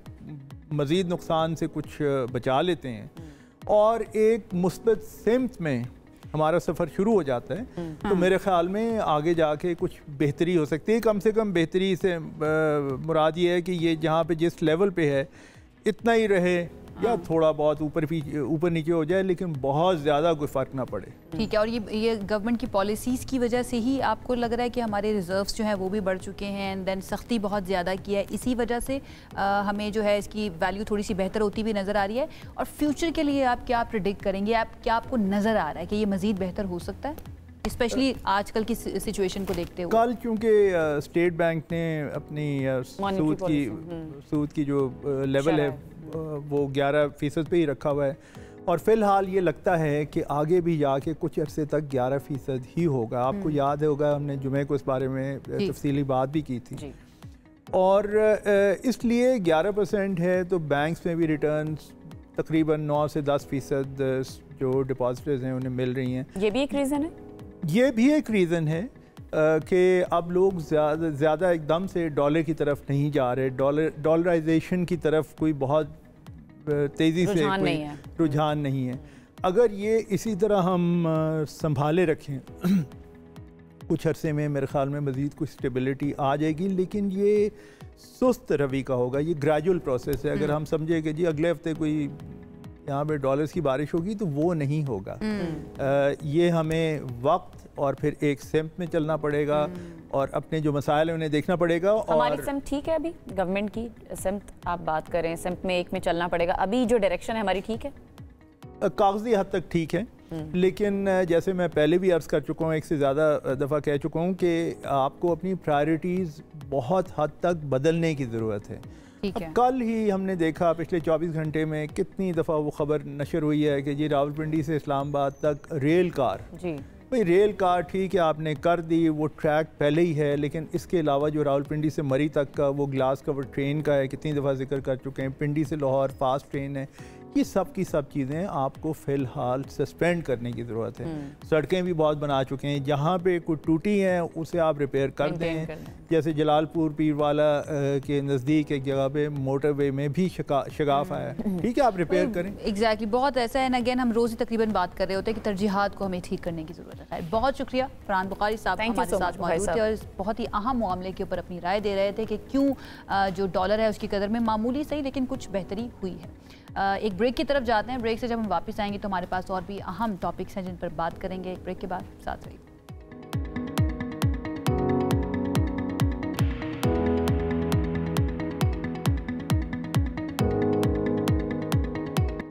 मज़ीद नुकसान से कुछ बचा लेते हैं और एक मुस्बत सिमत में हमारा सफ़र शुरू हो जाता है, तो मेरे ख़्याल में आगे जाके कुछ बेहतरी हो सकती है। कम से कम बेहतरी से मुराद ये है कि ये जहाँ पे जिस लेवल पे है इतना ही रहे, या थोड़ा बहुत ऊपर नीचे हो जाए, लेकिन बहुत ज़्यादा कोई फ़र्क ना पड़े। ठीक है। और ये गवर्नमेंट की पॉलिसीज़ की वजह से ही आपको लग रहा है कि हमारे रिजर्व्स जो हैं वो भी बढ़ चुके हैं, एंड देन सख्ती बहुत ज़्यादा की है, इसी वजह से हमें जो है इसकी वैल्यू थोड़ी सी बेहतर होती भी नज़र आ रही है। और फ्यूचर के लिए आप क्या प्रिडिक्ट करेंगे? क्या आपको नज़र आ रहा है कि ये मज़ीद बेहतर हो सकता है, स्पेशली आजकल की सिचुएशन को देखते हुए? कल चूँकि स्टेट बैंक ने अपनी सूद की जो लेवल है वो 11% पे ही रखा हुआ है, और फ़िलहाल ये लगता है कि आगे भी जाके कुछ अरसे तक 11% ही होगा। आपको याद होगा हमने जुमे को इस बारे में तफसीली बात भी की थी, और इसलिए 11% है तो बैंक्स में भी रिटर्न्स तकरीबन 9 से 10% जो डिपॉजिटर्स हैं उन्हें मिल रही हैं। ये भी एक रीज़न है? ये भी एक रीज़न है कि अब लोग ज़्यादा एकदम से डॉलर की तरफ नहीं जा रहे। डॉलराइजेशन की तरफ कोई बहुत तेज़ी से रुझान नहीं है। अगर ये इसी तरह हम संभाले रखें कुछ अरसे में मेरे ख़्याल में मज़ीद कुछ स्टेबिलिटी आ जाएगी, लेकिन ये सुस्त रवि का होगा। ये ग्रेजुअल प्रोसेस है। अगर हम समझे कि जी अगले हफ्ते कोई यहाँ पे डॉलर्स की बारिश होगी तो वो नहीं होगा। ये हमें वक्त और फिर एक सिमत में चलना पड़ेगा और अपने जो मसाइल हैं उन्हें देखना पड़ेगा। हमारी सिमत ठीक है अभी? गवर्नमेंट की सिमत आप बात करें, सिमत में एक में चलना पड़ेगा। अभी जो डायरेक्शन है हमारी ठीक है? कागजी हद तक ठीक है। लेकिन जैसे मैं पहले भी अर्ज़ कर चुका हूँ, एक से ज़्यादा दफ़ा कह चुका हूँ कि आपको अपनी प्रायोरिटीज़ बहुत हद तक बदलने की ज़रूरत है। कल ही हमने देखा पिछले 24 घंटे में कितनी दफ़ा वो ख़बर नशर हुई है कि जी रावलपिंडी से इस्लामाबाद तक रेल कार, भाई रेल कार ठीक है आपने कर दी, वो ट्रैक पहले ही है, लेकिन इसके अलावा जो रावलपिंडी से मरी तक का वो ग्लास कवर ट्रेन का है, कितनी दफ़ा जिक्र कर चुके हैं, पिंडी से लाहौर फास्ट ट्रेन है, ये सब की सब चीज़ें आपको फ़िलहाल सस्पेंड करने की ज़रूरत है। सड़कें भी बहुत बना चुके हैं, जहाँ पे कोई टूटी हैं उसे आप रिपेयर कर दें। जैसे जलालपुर पीरवाला के नज़दीक एक जगह पे मोटरवे में भी शगाफ आया है, ठीक है आप रिपेयर करें। एग्जैक्टली, बहुत ऐसा है ना, अगेन हम रोज़ ही तकरीबन बात कर रहे होते हैं कि तरजीहात को हमें ठीक करने की ज़रूरत है। बहुत शुक्रिया फरहान बुखारी साहब हमारे साथ मौजूद थे और इस बहुत ही अहम मामले के ऊपर अपनी राय दे रहे थे कि क्यों जो डॉलर है उसकी कदर में मामूली सही लेकिन कुछ बेहतरी हुई है। एक ब्रेक की तरफ जाते हैं। ब्रेक से जब हम वापस आएंगे तो हमारे पास और भी अहम टॉपिक्स हैं जिन पर बात करेंगे। एक ब्रेक के बाद साथ रहिए।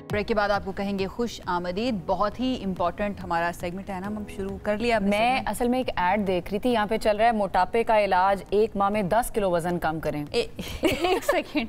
ब्रेक के बाद आपको कहेंगे खुश आमदीद। बहुत ही इंपॉर्टेंट हमारा सेगमेंट है ना, हम शुरू कर लिया। मैं असल में एक ऐड देख रही थी, यहाँ पे चल रहा है मोटापे का इलाज, 1 माह में 10 किलो वजन कम करें। एक सेकेंड,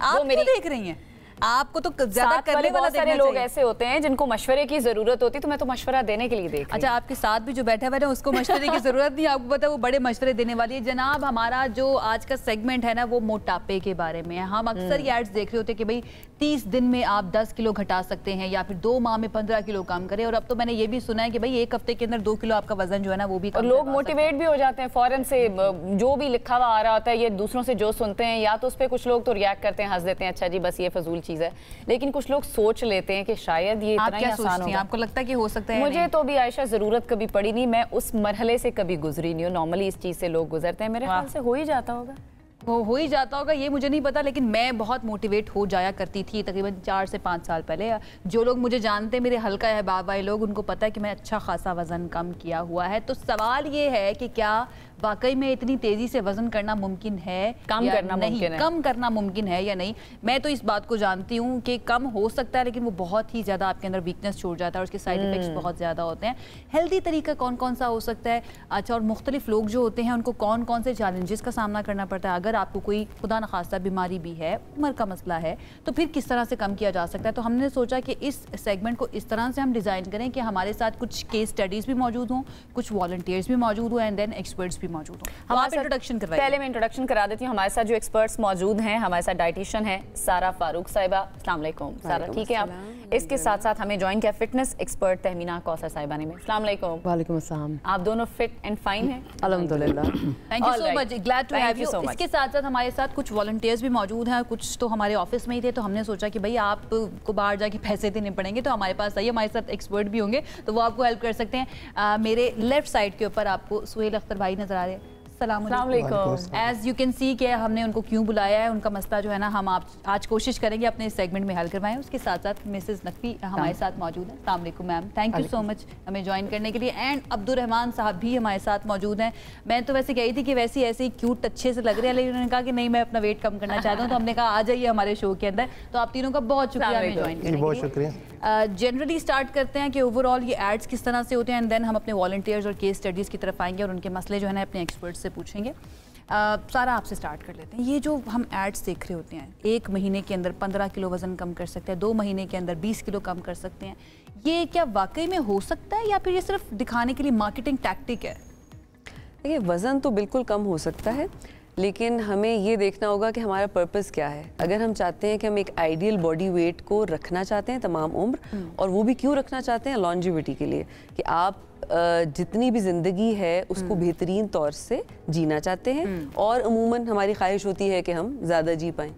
आप मेरी देख रही हैं? आपको तो ज्यादा करने वाला सारे लोग ऐसे होते हैं जिनको मशवरे की जरूरत होती है, तो मैं तो मशवरा देने के लिए देख रही हूं। अच्छा, आपके साथ भी जो बैठा हुआ है उसको मशवरे की जरूरत नहीं, आपको पता है वो बड़े मशवरे देने वाली है। जनाब, हमारा जो आज का सेगमेंट है ना वो मोटापे के बारे में है। हम अक्सर ये एड्स देख रहे होते हैं कि भाई 30 दिन में आप 10 किलो घटा सकते हैं या फिर 2 माह में 15 किलो कम करें, और अब तो मैंने ये भी सुना है कि भाई 1 हफ्ते के अंदर 2 किलो आपका वजन जो है ना वो भी कम। और लोग मोटिवेट भी हो जाते हैं फौरन से, जो भी लिखा हुआ आ रहा होता है, ये दूसरों से जो सुनते हैं या तो उस पर कुछ लोग तो रिएक्ट करते हैं, हंस देते हैं, अच्छा जी बस ये फजूल चीज़ है, लेकिन कुछ लोग सोच लेते हैं कि शायद ये इतना ही आसान होगा। आपको लगता है कि हो सकता है? मुझे तो भी आयशा जरूरत कभी पड़ी नहीं, मैं उस मरहले से कभी गुजरी नहीं हूँ। नॉर्मली इस चीज से लोग गुजरते हैं, मेरे ख्याल से हो ही जाता होगा। वो हो ही जाता होगा, ये मुझे नहीं पता, लेकिन मैं बहुत मोटिवेट हो जाया करती थी तकरीबन 4 से 5 साल पहले। जो लोग मुझे जानते हैं, मेरे हल्का है बाबा वाले लोग, उनको पता है कि मैं अच्छा खासा वजन कम किया हुआ है। तो सवाल ये है कि क्या वाकई में इतनी तेजी से वजन करना मुमकिन है, कम करना मुमकिन है, कम करना मुमकिन है या नहीं? मैं तो इस बात को जानती हूँ कि कम हो सकता है, लेकिन वो बहुत ही ज़्यादा आपके अंदर वीकनेस छोड़ जाता है और उसके साइड इफेक्ट्स बहुत ज़्यादा होते हैं। हेल्दी तरीका कौन कौन सा हो सकता है? अच्छा, और मुख्तलिफ लोग जो होते हैं उनको कौन कौन से चैलेंजेस का सामना करना पड़ता है? अगर आपको कोई खुदा न खास्ता बीमारी भी है, उम्र का मसला है, तो फिर किस तरह से कम किया जा सकता है? तो हमने सोचा कि इस सेगमेंट को इस तरह से हम डिज़ाइन करें कि हमारे साथ कुछ केस स्टडीज़ भी मौजूद हों, कुछ वॉलंटियर्स भी मौजूद हों एंड देन एक्सपर्ट्स भी मौजूद हों। इंट्रोडक्शन करवाइए। पहले मैं इंट्रोडक्शन करा देती हूँ। हमारे साथ जो एक्सपर्ट्स मौजूद हैं, हमारे साथ डाइटिशियन है सारा फारूक साहिबा। अस्सलाम वालेकुम सारा, ठीक है आप? इसके साथ साथ हमें ज्वाइन किया फिटनेस एक्सपर्ट तहमीना कौसर साहिबा ने। अस्सलाम वालेकुम। वालेकुम अस्सलाम। आप दोनों फिट एंड फाइन हैं? अल्हम्दुलिल्लाह। Thank you so much, glad to have you. इसके साथ साथ हमारे साथ कुछ वॉलंटियर्स भी मौजूद हैं, कुछ तो हमारे ऑफिस में ही थे, तो हमने सोचा कि भाई आपको बाहर जाके पैसे देने पड़ेंगे तो हमारे पास आइए, हमारे साथ एक्सपर्ट भी होंगे तो वो आपको हेल्प कर सकते हैं। मेरे लेफ्ट साइड के ऊपर आपको सुहेल अख्तर भाई नजर आ रहे हैं। एज यू कैन सी कि हमने उनको क्यों बुलाया है, उनका मसला जो है ना हम आज कोशिश करेंगे अपने इस सेगमेंट में हल करवाएं। उसके साथ साथ मिसेस नकवी हमारे साथ मौजूद हैं। अस्सलाम वालेकुम ma'am, thank you so much हमें ज्वाइन करने के लिए। एंड अब्दुल रहमान साहब भी हमारे साथ मौजूद हैं। मैं तो वैसे कही थी कि वैसे ऐसे ही क्यूट अच्छे से लग रहे हैं, लेकिन उन्होंने कहा कि नहीं मैं अपना वेट कम करना चाहता हूँ, तो हमने कहा आ जाइए हमारे शो के अंदर। तो आप तीनों का बहुत शुक्रिया हमें ज्वाइन करने के लिए। बहुत शुक्रिया। जनरली स्टार्ट करते हैं कि ओवरऑल ये एड्स किस तरह से होते हैं एंड देन हम अपने वॉलंटियर्स और केस स्टडीज़ की तरफ आएंगे और उनके मसले जो है ना अपने एक्सपर्ट से पूछेंगे। सारा आपसे स्टार्ट कर लेते हैं। ये जो हम एड्स देख रहे होते हैं, 1 महीने के अंदर 15 किलो वजन कम कर सकते हैं, 2 महीने के अंदर 20 किलो कम कर सकते हैं, ये क्या वाकई में हो सकता है या फिर ये सिर्फ दिखाने के लिए मार्केटिंग टैक्टिक है? देखिए, वज़न तो बिल्कुल कम हो सकता है, लेकिन हमें ये देखना होगा कि हमारा पर्पस क्या है। अगर हम चाहते हैं कि हम एक आइडियल बॉडी वेट को रखना चाहते हैं तमाम उम्र, और वो भी क्यों रखना चाहते हैं? लॉन्जिविटी के लिए, कि आप जितनी भी ज़िंदगी है उसको बेहतरीन तौर से जीना चाहते हैं, और अमूमन हमारी ख्वाहिश होती है कि हम ज़्यादा जी पाएँ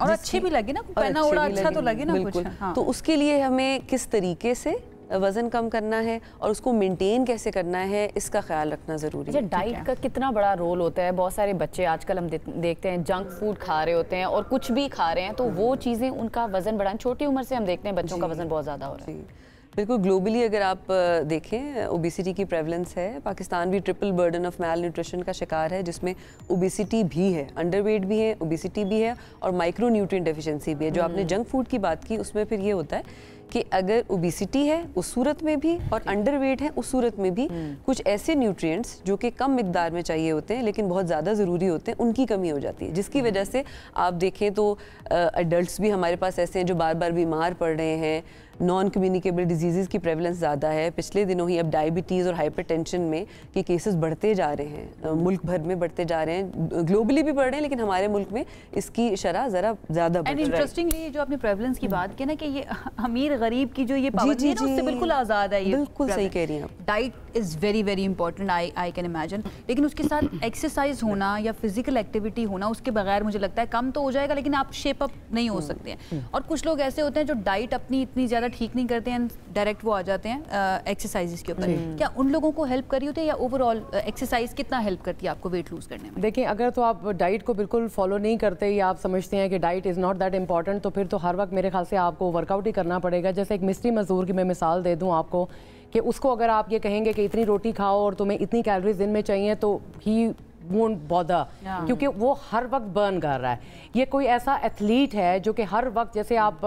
और अच्छे भी लगे ना, पहना ओढ़ा अच्छा तो लगे ना कुछ। हाँ। तो उसके लिए हमें किस तरीके से वज़न कम करना है और उसको मेंटेन कैसे करना है, इसका ख्याल रखना ज़रूरी है। डाइट का कितना बड़ा रोल होता है? बहुत सारे बच्चे आजकल हम देखते हैं जंक फूड खा रहे होते हैं और कुछ भी खा रहे हैं, तो वो चीज़ें उनका वज़न बढ़ाने, छोटी उम्र से हम देखते हैं बच्चों का वज़न बहुत ज़्यादा हो रहा है। बिल्कुल, ग्लोबली अगर आप देखें ओबेसिटी की प्रेवलेंस है, पाकिस्तान भी triple burden of malnutrition का शिकार है, जिसमें ओबेसिटी भी है, अंडरवेट भी है, ओबेसिटी भी है और माइक्रो न्यूट्रिएंट डेफिशिएंसी भी है। जो आपने जंक फूड की बात की, उसमें फिर ये होता है कि अगर ओबेसिटी है उस सूरत में भी और अंडरवेट है उस सूरत में भी कुछ ऐसे न्यूट्रिएंट्स जो कि कम मिकदार में चाहिए होते हैं लेकिन बहुत ज़्यादा ज़रूरी होते हैं, उनकी कमी हो जाती है, जिसकी वजह से आप देखें तो एडल्ट्स भी हमारे पास ऐसे हैं जो बार बार बीमार पड़ रहे हैं, नॉन कम्युनिकेबल डिजीज़ की प्रेवलेंस ज़्यादा है। पिछले दिनों ही अब डायबिटीज़ और हाइपरटेंशन में के केसेस बढ़ते जा रहे हैं, मुल्क भर में बढ़ते जा रहे हैं, ग्लोबली भी बढ़ रहे हैं, लेकिन हमारे मुल्क में इसकी शरह ज़रा ज़्यादा बढ़ रही है। इंटरेस्टिंगली जो आपने प्रेवलेंस की बात की ना कि ये अमीर गरीब की जो ये पाबंदी है ना उससे बिल्कुल आज़ाद है, ये बिल्कुल सही कह रही हैं आप। Diet is very very important, I can imagine, लेकिन उसके साथ एक्सरसाइज होना या फिजिकल एक्टिविटी होना, उसके बगैर मुझे लगता है कम तो हो जाएगा लेकिन आप शेप अप नहीं हो सकते हैं। और कुछ लोग ऐसे होते हैं जो डाइट अपनी इतनी ज़्यादा ठीक नहीं करते हैं, डायरेक्ट वो आ जाते हैं एक्सरसाइजेस के ऊपर। क्या उन लोगों को हेल्प करी होती है या ओवरऑल एक्सरसाइज कितना हेल्प करती है आपको वेट लूज करने में? देखिए, अगर तो आप डाइट को बिल्कुल फॉलो नहीं करते या आप समझते हैं कि diet is not that important, तो फिर तो हर वक्त मेरे ख्याल से आपको वर्कआउट ही करना पड़ेगा। जैसे एक मिस्त्री मजदूर की मैं मिसाल दे दूँ आपको कि उसको अगर आप ये कहेंगे कि इतनी रोटी खाओ और तुम्हें इतनी कैलोरीज दिन में चाहिए, तो ही वोंट बॉदर, क्योंकि वो हर वक्त बर्न कर रहा है। ये कोई ऐसा एथलीट है जो कि हर वक्त, जैसे आप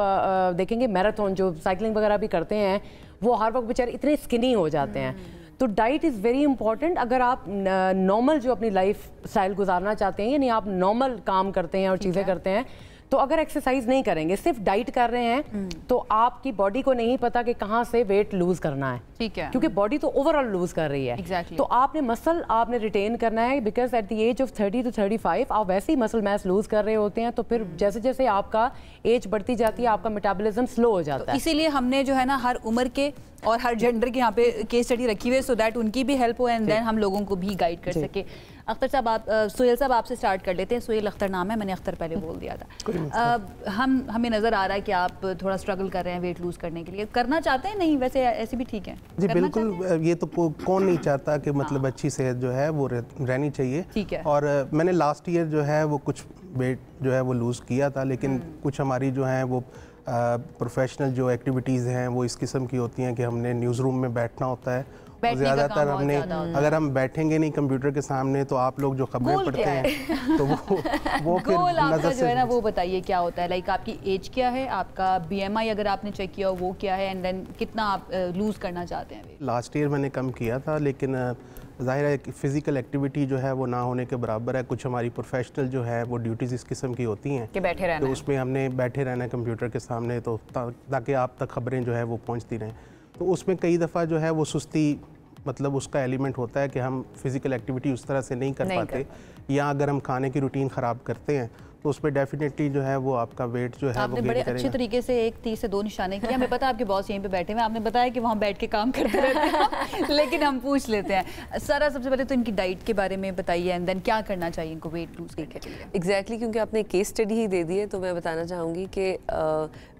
देखेंगे मैराथन जो साइकिलिंग वगैरह भी करते हैं, वो हर वक्त बेचारे इतने स्किनी हो जाते हैं। तो डाइट इज़ वेरी इंपॉर्टेंट। अगर आप नॉर्मल जो अपनी लाइफ स्टाइल गुजारना चाहते हैं, यानी आप नॉर्मल काम करते हैं और चीज़ें करते हैं, तो अगर एक्सरसाइज नहीं करेंगे, सिर्फ डाइट कर रहे हैं, तो आपकी बॉडी को नहीं पता कि कहाँ से वेट लूज करना है। ठीक है, क्योंकि बॉडी तो ओवरऑल लूज कर रही है। exactly. तो आपने मसल आपने रिटेन करना है, because at the age of 30 to 35 आप वैसे ही मसल मास लूज कर रहे होते हैं। तो फिर जैसे जैसे आपका एज बढ़ती जाती है, आपका मेटाबॉलिज्म स्लो हो जाता है। इसीलिए हमने जो है ना हर उम्र के और हर जेंडर के यहाँ पे केस स्टडी रखी हुई है, सो दैट उनकी भी हेल्प हो एंड देन हम लोगों को भी गाइड कर सके। अख्तर साहब, आप सुहेल साहब आपसे स्टार्ट कर लेते हैं। सुहेल अख्तर नाम है, मैंने अख्तर पहले बोल दिया था। हमें नज़र आ रहा है कि आप थोड़ा स्ट्रगल कर रहे हैं वेट लूज करने के लिए, करना चाहते हैं? नहीं, वैसे ऐसे भी ठीक है जी, बिल्कुल। ये तो कौन नहीं चाहता कि मतलब अच्छी सेहत जो है वो रहनी चाहिए। ठीक है। और मैंने लास्ट ईयर जो है वो कुछ वेट जो है वो लूज़ किया था, लेकिन कुछ हमारी जो है वो प्रोफेशनल जो एक्टिविटीज़ हैं वो इस किस्म की होती हैं कि हमने न्यूज़ रूम में बैठना होता है। ज़्यादातर हमने, अगर हम बैठेंगे नहीं कंप्यूटर के सामने, तो आप लोग जो खबरें पढ़ते हैं तो वो फिर नजर जो है ना वो बताइए क्या होता है। लाइक आपकी एज क्या है, आपका BMI अगर आपने चेक किया हो वो क्या है, एंड देन कितना आप लूज करना चाहते हैं? लास्ट ईयर मैंने कम किया था, लेकिन ज़ाहिर है कि फ़िज़िकल एक्टिविटी जो है वो ना होने के बराबर है। कुछ हमारी प्रोफेशनल जो है वो ड्यूटीज़ इस किस्म की होती हैं कि बैठे रहना, तो उसमें हमने बैठे रहना है कंप्यूटर के सामने, तो ताकि आप तक खबरें जो है वो पहुंचती रहें। तो उसमें कई दफ़ा जो है वो सुस्ती, मतलब उसका एलिमेंट होता है कि हम फिज़िकल एक्टिविटी उस तरह से नहीं कर पाते, या अगर हम खाने की रूटीन ख़राब करते हैं तो उस पर डेफिनेटली जो है वो आपका वेट जो है आपने बड़े अच्छे तरीके से 1 3 से 2 निशाने किए। हमें पता है आपके बॉस यहीं पे बैठे हुए, आपने बताया कि वहाँ बैठ के काम करते रहते हैं लेकिन हम पूछ लेते हैं। सारा, सबसे पहले तो इनकी डाइट के बारे में बताइए एंड देन क्या करना चाहिए इनको वेट लूज करने के लिए? एग्जैक्टली, क्योंकि आपने केस स्टडी ही दे दी है तो मैं बताना चाहूँगी कि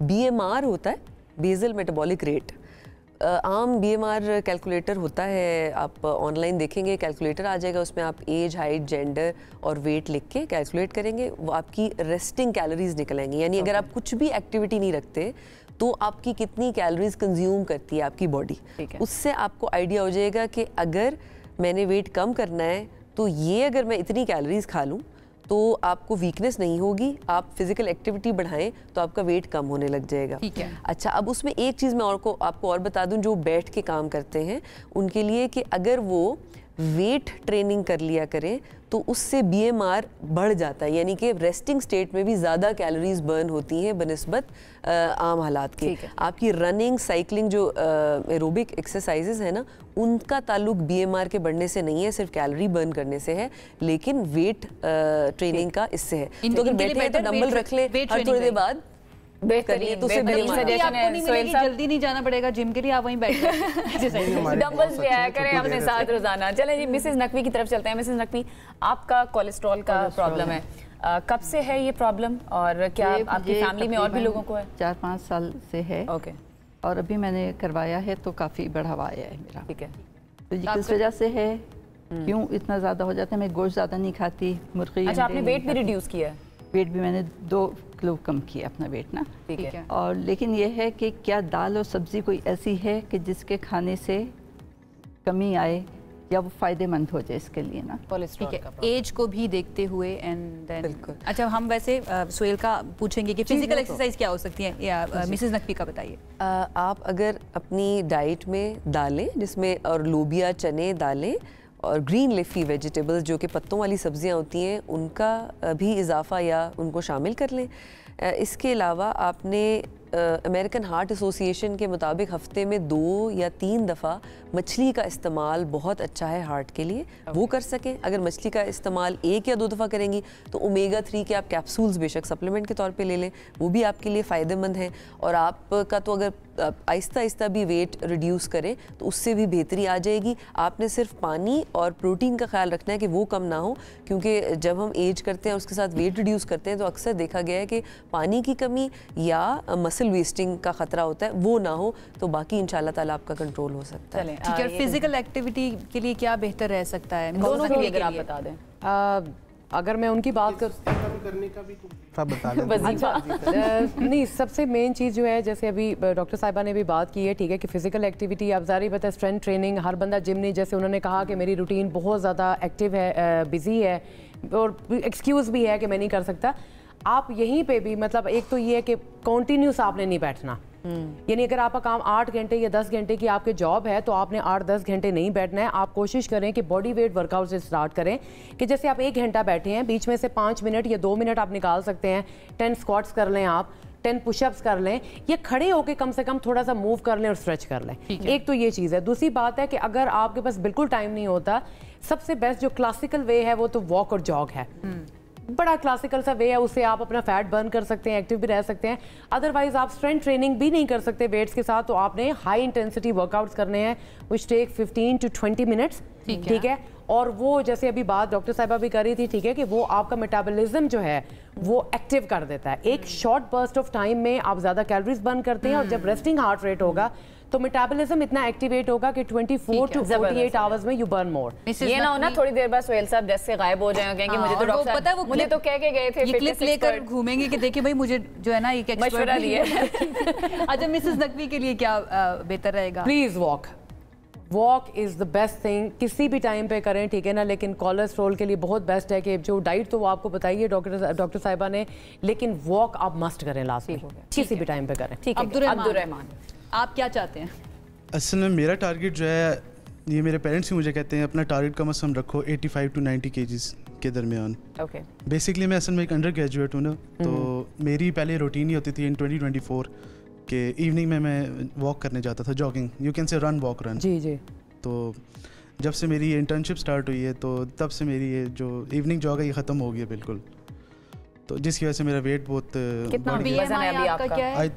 BMR होता है, बेसल मेटाबॉलिक रेट। आम BMR कैलकुलेटर होता है, आप ऑनलाइन देखेंगे कैलकुलेटर आ जाएगा, उसमें आप एज, हाइट, जेंडर और वेट लिख के कैलकुलेट करेंगे, वो आपकी रेस्टिंग कैलोरीज निकलेंगी। यानी अगर आप कुछ भी एक्टिविटी नहीं रखते तो आपकी कितनी कैलोरीज कंज्यूम करती है आपकी बॉडी, उससे आपको आइडिया हो जाएगा कि अगर मैंने वेट कम करना है तो ये अगर मैं इतनी कैलोरीज खा लूँ तो आपको वीकनेस नहीं होगी, आप फिजिकल एक्टिविटी बढ़ाएं तो आपका वेट कम होने लग जाएगा। ठीक है। अच्छा, अब उसमें एक चीज़ मैं आपको और बता दूं, जो बैठ के काम करते हैं उनके लिए, कि अगर वो वेट ट्रेनिंग कर लिया करें तो उससे BMR बढ़ जाता है, यानी कि रेस्टिंग स्टेट में भी ज़्यादा कैलोरीज बर्न होती हैं बनिस्बत आम हालात के। आपकी रनिंग, साइकिलिंग जो एरोबिक एक्सरसाइजेज है ना, उनका ताल्लुक BMR के बढ़ने से नहीं है, सिर्फ कैलोरी बर्न करने से है, लेकिन वेट ट्रेनिंग का इससे है। तो अगर बैठे हैं तो डंबल रख ले हर थोड़ी देर बाद, बेहतरीन जल्दी नहीं जाना पड़ेगा जिम के लिए, आप वहीं बैठ डंबल्स ले आया करें अपने साथ रोजाना। चलें जी, मिसेस नकवी की तरफ चलते हैं। मिसेस नकवी, आपका कोलेस्ट्रॉल का प्रॉब्लम है, कब से है ये प्रॉब्लम और क्या आपकी फैमिली में और भी लोगों को है? 4-5 साल से है। ओके। और अभी मैंने करवाया है तो काफ़ी बढ़ावा आया है मेरा। ठीक है। तो ये किस वजह से है, क्यों इतना ज़्यादा हो जाता है? मैं गोश्त ज़्यादा नहीं खाती, मुर्गी। अच्छा, आपने वेट भी रिड्यूस किया है? वेट भी मैंने 2 किलो कम किया अपना वेट ना। ठीक है। और लेकिन ये है कि क्या दाल और सब्ज़ी कोई ऐसी है कि जिसके खाने से कमी आए या वो फ़ायदेमंद हो जाए इसके लिए ना। ठीक है, एज को भी देखते हुए एंड देन अच्छा हम वैसे सुहेल का पूछेंगे कि फिजिकल एक्सरसाइज क्या हो सकती है, या मिसेस नकवी का बताइए। आप अगर अपनी डाइट में दालें जिसमें और लोबिया, चने, दालें और ग्रीन लिफी वेजिटेबल्स जो कि पत्तों वाली सब्जियां होती हैं उनका भी इजाफा या उनको शामिल कर लें। इसके अलावा आपने अमेरिकन हार्ट एसोसिएशन के मुताबिक हफ्ते में 2 या 3 दफ़ा मछली का इस्तेमाल बहुत अच्छा है हार्ट के लिए, वो कर सकें। अगर मछली का इस्तेमाल 1 या 2 दफ़ा करेंगी तो ओमेगा 3 के आप कैप्सूल्स बेशक सप्लीमेंट के तौर पे ले लें, वो भी आपके लिए फ़ायदेमंद हैं। और आपका तो अगर आहिस्ता आहिस्ता भी वेट रिड्यूस करें तो उससे भी बेहतरी आ जाएगी। आपने सिर्फ पानी और प्रोटीन का ख्याल रखना है कि वो कम ना हो, क्योंकि जब हम एज करते हैं उसके साथ वेट रिड्यूस करते हैं तो अक्सर देखा गया है कि पानी की कमी या मसल वेस्टिंग का खतरा होता है, वो ना हो तो बाकी इंशाल्लाह ताला आपका कंट्रोल हो सकता है। ठीक है, फिजिकल एक्टिविटी के लिए क्या बेहतर रह सकता है, दोनों के लिए अगर आप बता दें। अगर मैं उनकी बात करने का भी बता दें। नहीं, सबसे मेन चीज़ जो है, जैसे अभी डॉक्टर साहिबा ने भी बात की है, ठीक है, कि फिजिकल एक्टिविटी आप जारी बता, स्ट्रेंथ ट्रेनिंग, हर बंदा जिम नहीं, जैसे उन्होंने कहा कि मेरी रूटीन बहुत ज़्यादा एक्टिव है, बिजी है और एक्सक्यूज़ भी है कि मैं नहीं कर सकता। आप यहीं पे भी मतलब एक तो ये है कि कॉन्टीन्यूस आपने नहीं बैठना, यानी अगर आपका काम 8 घंटे या 10 घंटे की आपके जॉब है तो आपने 8-10 घंटे नहीं बैठना है। आप कोशिश करें कि बॉडी वेट वर्कआउट से स्टार्ट करें, कि जैसे आप 1 घंटा बैठे हैं, बीच में से 5 मिनट या 2 मिनट आप निकाल सकते हैं। 10 स्क्वाट्स कर लें, आप 10 पुशअप्स कर लें, या खड़े होकर कम से कम थोड़ा सा मूव कर लें और स्ट्रेच कर लें। एक तो ये चीज़ है। दूसरी बात है कि अगर आपके पास बिल्कुल टाइम नहीं होता, सबसे बेस्ट जो क्लासिकल वे है वो तो वॉक और जॉग है। बड़ा क्लासिकल सा वे है, उससे आप अपना फैट बर्न कर सकते हैं, एक्टिव भी रह सकते हैं। अदरवाइज आप स्ट्रेंथ ट्रेनिंग भी नहीं कर सकते वेट्स के साथ, तो आपने हाई इंटेंसिटी वर्कआउट्स करने हैं व्हिच टेक 15 to 20 मिनट्स। ठीक है, और वो जैसे अभी बात डॉक्टर साहिबा भी कर रही थी, ठीक है, कि वो आपका मेटाबॉलिज्म जो है वो एक्टिव कर देता है। एक शॉर्ट बर्स्ट ऑफ टाइम में आप ज़्यादा कैलोरीज बर्न करते हैं, और जब रेस्टिंग हार्ट रेट होगा तो मेटाबॉलिज्म इतना एक्टिवेट होगा कि 24 to 48 आवर्स में यू बर्न मोर। ये ना हो ना थोड़ी देर बाद सुहेल साहब जैसे गायब हो जाएंगे, कहेंगे मुझे तो डॉक्टर पता है, वो मुझे तो कह के गए थे, ये क्लिप लेकर घूमेंगे कि देखिए भाई मुझे जो है ना एक मशवरा दिया है। अच्छा, मिसेस नकवी के लिए क्या बेहतर रहेगा? Please walk is the best thing, किसी भी टाइम पे करें, ठीक है ना। लेकिन कोलेस्ट्रॉल के लिए बहुत बेस्ट है कि जो डाइट तो वो आपको बताइए डॉक्टर साहिबा ने, लेकिन वॉक आप मस्ट करें लास्ट में, किसी भी टाइम पे करें। ठीक है, अब्दुर्रहमान आप क्या चाहते हैं? असल में मेरा टारगेट जो है, ये मेरे पेरेंट्स भी मुझे कहते हैं अपना टारगेट कम से कम रखो 85 to 90 kgs के दरमियान। ओके, बेसिकली मैं असल में एक अंडर ग्रेजुएट हूँ ना, तो मेरी पहले रूटीन ही होती थी इन 2024 के इवनिंग में मैं वॉक करने जाता था, jogging, you can say run walk run. जी जी। तो जब से मेरी इंटर्नशिप स्टार्ट हुई है तो तब से मेरी ये जो इवनिंग जॉग है ये ख़त्म हो गई है बिल्कुल, तो जिसकी वजह से मेरा वेट बहुत कितना वजन है अभी आपका?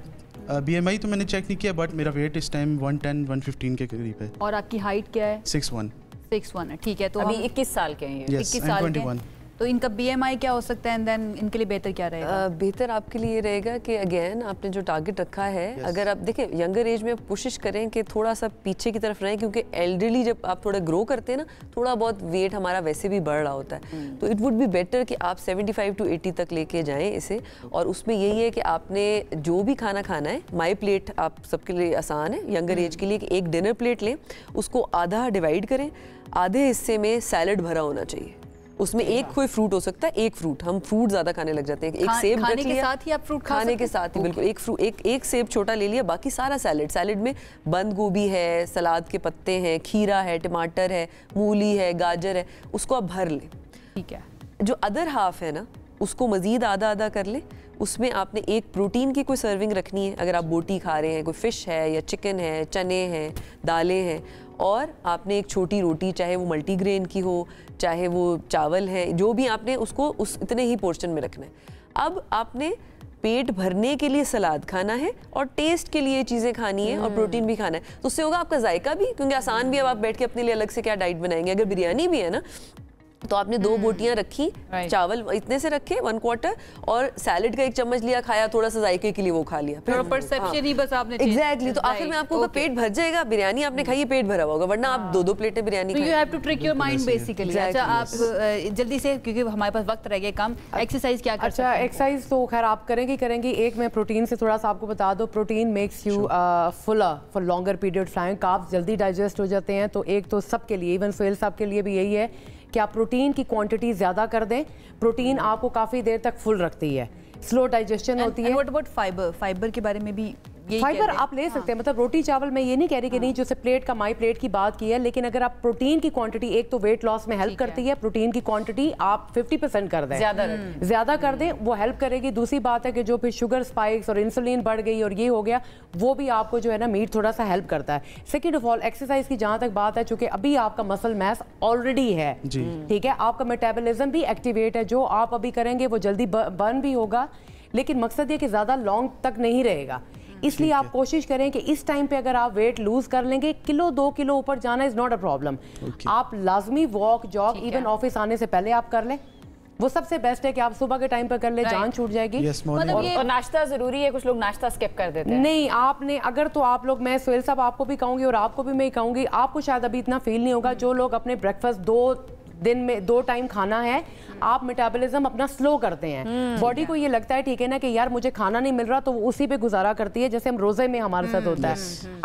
BMI तो मैंने चेक नहीं किया, बट मेरा वेट इस टाइम 110-115 के करीब है। और आपकी हाइट क्या है? 6'1". है, ठीक है। तो अभी 21 साल के हैं ये। 21 साल के, तो इनका BMI क्या हो सकता है, एंड देन इनके लिए बेहतर क्या रहेगा? बेहतर आपके लिए रहेगा कि अगेन आपने जो टारगेट रखा है, अगर आप देखें यंगर एज में कोशिश करें कि थोड़ा सा पीछे की तरफ रहें, क्योंकि एल्डरली जब आप थोड़ा ग्रो करते हैं ना, थोड़ा बहुत वेट हमारा वैसे भी बढ़ रहा होता है, तो इट वुड बी बेटर कि आप 75 to 80 तक लेके जाएं इसे। और उसमें यही है कि आपने जो भी खाना खाना है, माई प्लेट आप सबके लिए आसान है यंगर एज के लिए, कि एक डिनर प्लेट लें, उसको आधा डिवाइड करें, आधे हिस्से में सैलड भरा होना चाहिए, उसमें एक कोई फ्रूट हो सकता है, एक फ्रूट, हम फ्रूट ज्यादा खाने लग जाते हैं, एक सेब खाने के साथ ही आप फ्रूट खाने के साथ ही बिल्कुल एक फ्रूट, एक सेब छोटा ले लिया, बाकी सारा सैलड में बंद गोभी है, सलाद के पत्ते हैं, खीरा है, टमाटर है, मूली है, गाजर है, उसको आप भर लें। ठीक है, जो अदर हाफ है ना उसको मजीद आधा आधा कर ले, उसमें आपने एक प्रोटीन की कोई सर्विंग रखनी है, अगर आप बोटी खा रहे हैं, कोई फिश है या चिकन है, चने हैं, दालें हैं, और आपने एक छोटी रोटी, चाहे वो मल्टीग्रेन की हो, चाहे वो चावल है, जो भी आपने उसको उस इतने ही पोर्शन में रखना है। अब आपने पेट भरने के लिए सलाद खाना है और टेस्ट के लिए चीज़ें खानी है और प्रोटीन भी खाना है, तो उससे होगा आपका जायका भी, क्योंकि आसान भी, अब आप बैठ के अपने लिए अलग से क्या डाइट बनाएंगे। अगर बिरयानी भी है ना तो आपने 2 बोटियां रखी, चावल इतने से रखे 1 क्वार्टर, और सैलेड का 1 चम्मच लिया, खाया, थोड़ा सा जायके के लिए वो खा लिया। फिर परसेप्शन ही बस आपने एग्जैक्टली, तो आखिर में आपको पेट भर जाएगा। बिरयानी आपने खाई, पेट भरा होगा, वरना आप 2-2 प्लेटें बिरयानी खाएं। You have to trick your mind basically. अच्छा, आप जल्दी से, क्योंकि हमारे पास वक्त रह गया कम, एक्सरसाइज क्या कर सकते हैं? एक्सरसाइज तो खैर आप करेंगे। एक मैं प्रोटीन से थोड़ा सा आपको बता दो, protein makes you Fuller for longer period time. Carbs जल्दी डाइजेस्ट हो जाते हैं, तो एक तो सबके लिए, इवन सोहेल साहब के लिए भी यही है कि आप प्रोटीन की क्वांटिटी ज़्यादा कर दें। प्रोटीन आपको काफ़ी देर तक फुल रखती है, स्लो डाइजेशन होती है। What about fibre? फाइबर के बारे में भी फाइबर आप ले सकते हैं, मतलब रोटी चावल मैं ये नहीं कह रही कि नहीं, जैसे प्लेट का माई प्लेट की बात की है, लेकिन अगर आप प्रोटीन की क्वांटिटी, एक तो वेट लॉस में हेल्प करती है, प्रोटीन की क्वांटिटी आप 50% कर दें, ज़्यादा कर दें, वो हेल्प करेगी। दूसरी बात है कि जो फिर शुगर स्पाइक्स और इंसुलिन बढ़ गई और ये हो गया, वो भी आपको जो है ना मीट थोड़ा सा हेल्प करता है। सेकेंड ऑफ ऑल, एक्सरसाइज की जहाँ तक बात है, चूंकि अभी आपका मसल मैस ऑलरेडी है, ठीक है, आपका मेटाबॉलिज्म भी एक्टिवेट है, जो आप अभी करेंगे वो जल्दी बर्न भी होगा, लेकिन मकसद ये कि ज़्यादा लॉन्ग तक नहीं रहेगा। इसलिए आप कोशिश करें कि इस टाइम पे अगर आप वेट लूज कर लेंगे, 1-2 किलो ऊपर जाना इज नॉट अ प्रॉब्लम। आप लाजमी वॉक, जॉग इवन ऑफिस आने से पहले आप कर लें, वो सबसे बेस्ट है कि आप सुबह के टाइम पर कर ले, जान छूट जाएगी। मतलब और नाश्ता जरूरी है, कुछ लोग नाश्ता स्किप कर देते हैं। नहीं, आपने अगर तो आप लोग, मैं सोहेल साहब आपको भी कहूंगी और आपको भी मैं कहूंगी, आपको शायद अभी इतना फील नहीं होगा, जो लोग अपने ब्रेकफास्ट 2 दिन में 2 टाइम खाना है, आप मेटाबॉलिज्म अपना स्लो करते हैं। बॉडी को ये लगता है ठीक है ना कि यार मुझे खाना नहीं मिल रहा, तो वो उसी पे गुजारा करती है, जैसे हम रोजे में हमारे साथ होता है।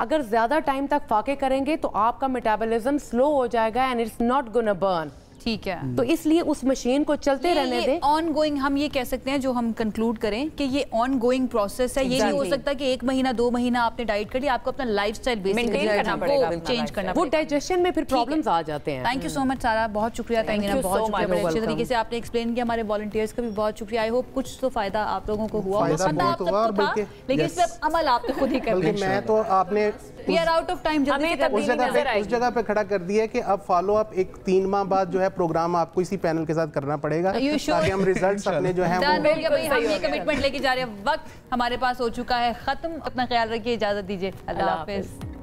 अगर ज्यादा टाइम तक फाके करेंगे तो आपका मेटाबॉलिज्म स्लो हो जाएगा and it's not gonna burn. ठीक है, तो इसलिए उस मशीन को चलते रहने दें। ऑन गोइंग हम ये कह सकते हैं, जो हम कंक्लूड करें कि ये ऑन गोइंग प्रोसेस है। ये नहीं हो सकता कि 1 महीना 2 महीना आपने डाइट कर लिया, आपको अपना लाइफस्टाइल बेसिकली करना पड़ेगा, चेंज करना पड़ेगा। वो डाइजेशन में फिर प्रॉब्लम्स आ जाते हैं। थैंक यू सो मच सारा, बहुत शुक्रिया, थैंक यू, बहुत शुक्रिया, बड़े अच्छे तरीके से आपने एक्सप्लेन किया। हमारे वॉलंटियर्स का भी बहुत शुक्रिया। आई होप कुछ तो फायदा आप लोगों को हुआ, लेकिन इस पर अमल आप तो खुद ही कर रहे हैं। मैं तो आपने we are out of time, उस जगह पे खड़ा कर दिया कि अब फॉलो अप एक 3 माह बाद जो है प्रोग्राम आपको इसी पैनल के साथ करना पड़ेगा, ताकि हम रिजल्ट्स अपने जो है हम ये कमिटमेंट लेके जा रहे हैं। वक्त हमारे पास हो चुका है खत्म। अपना ख्याल रखिए, इजाजत दीजिए, अल्लाह हाफिज।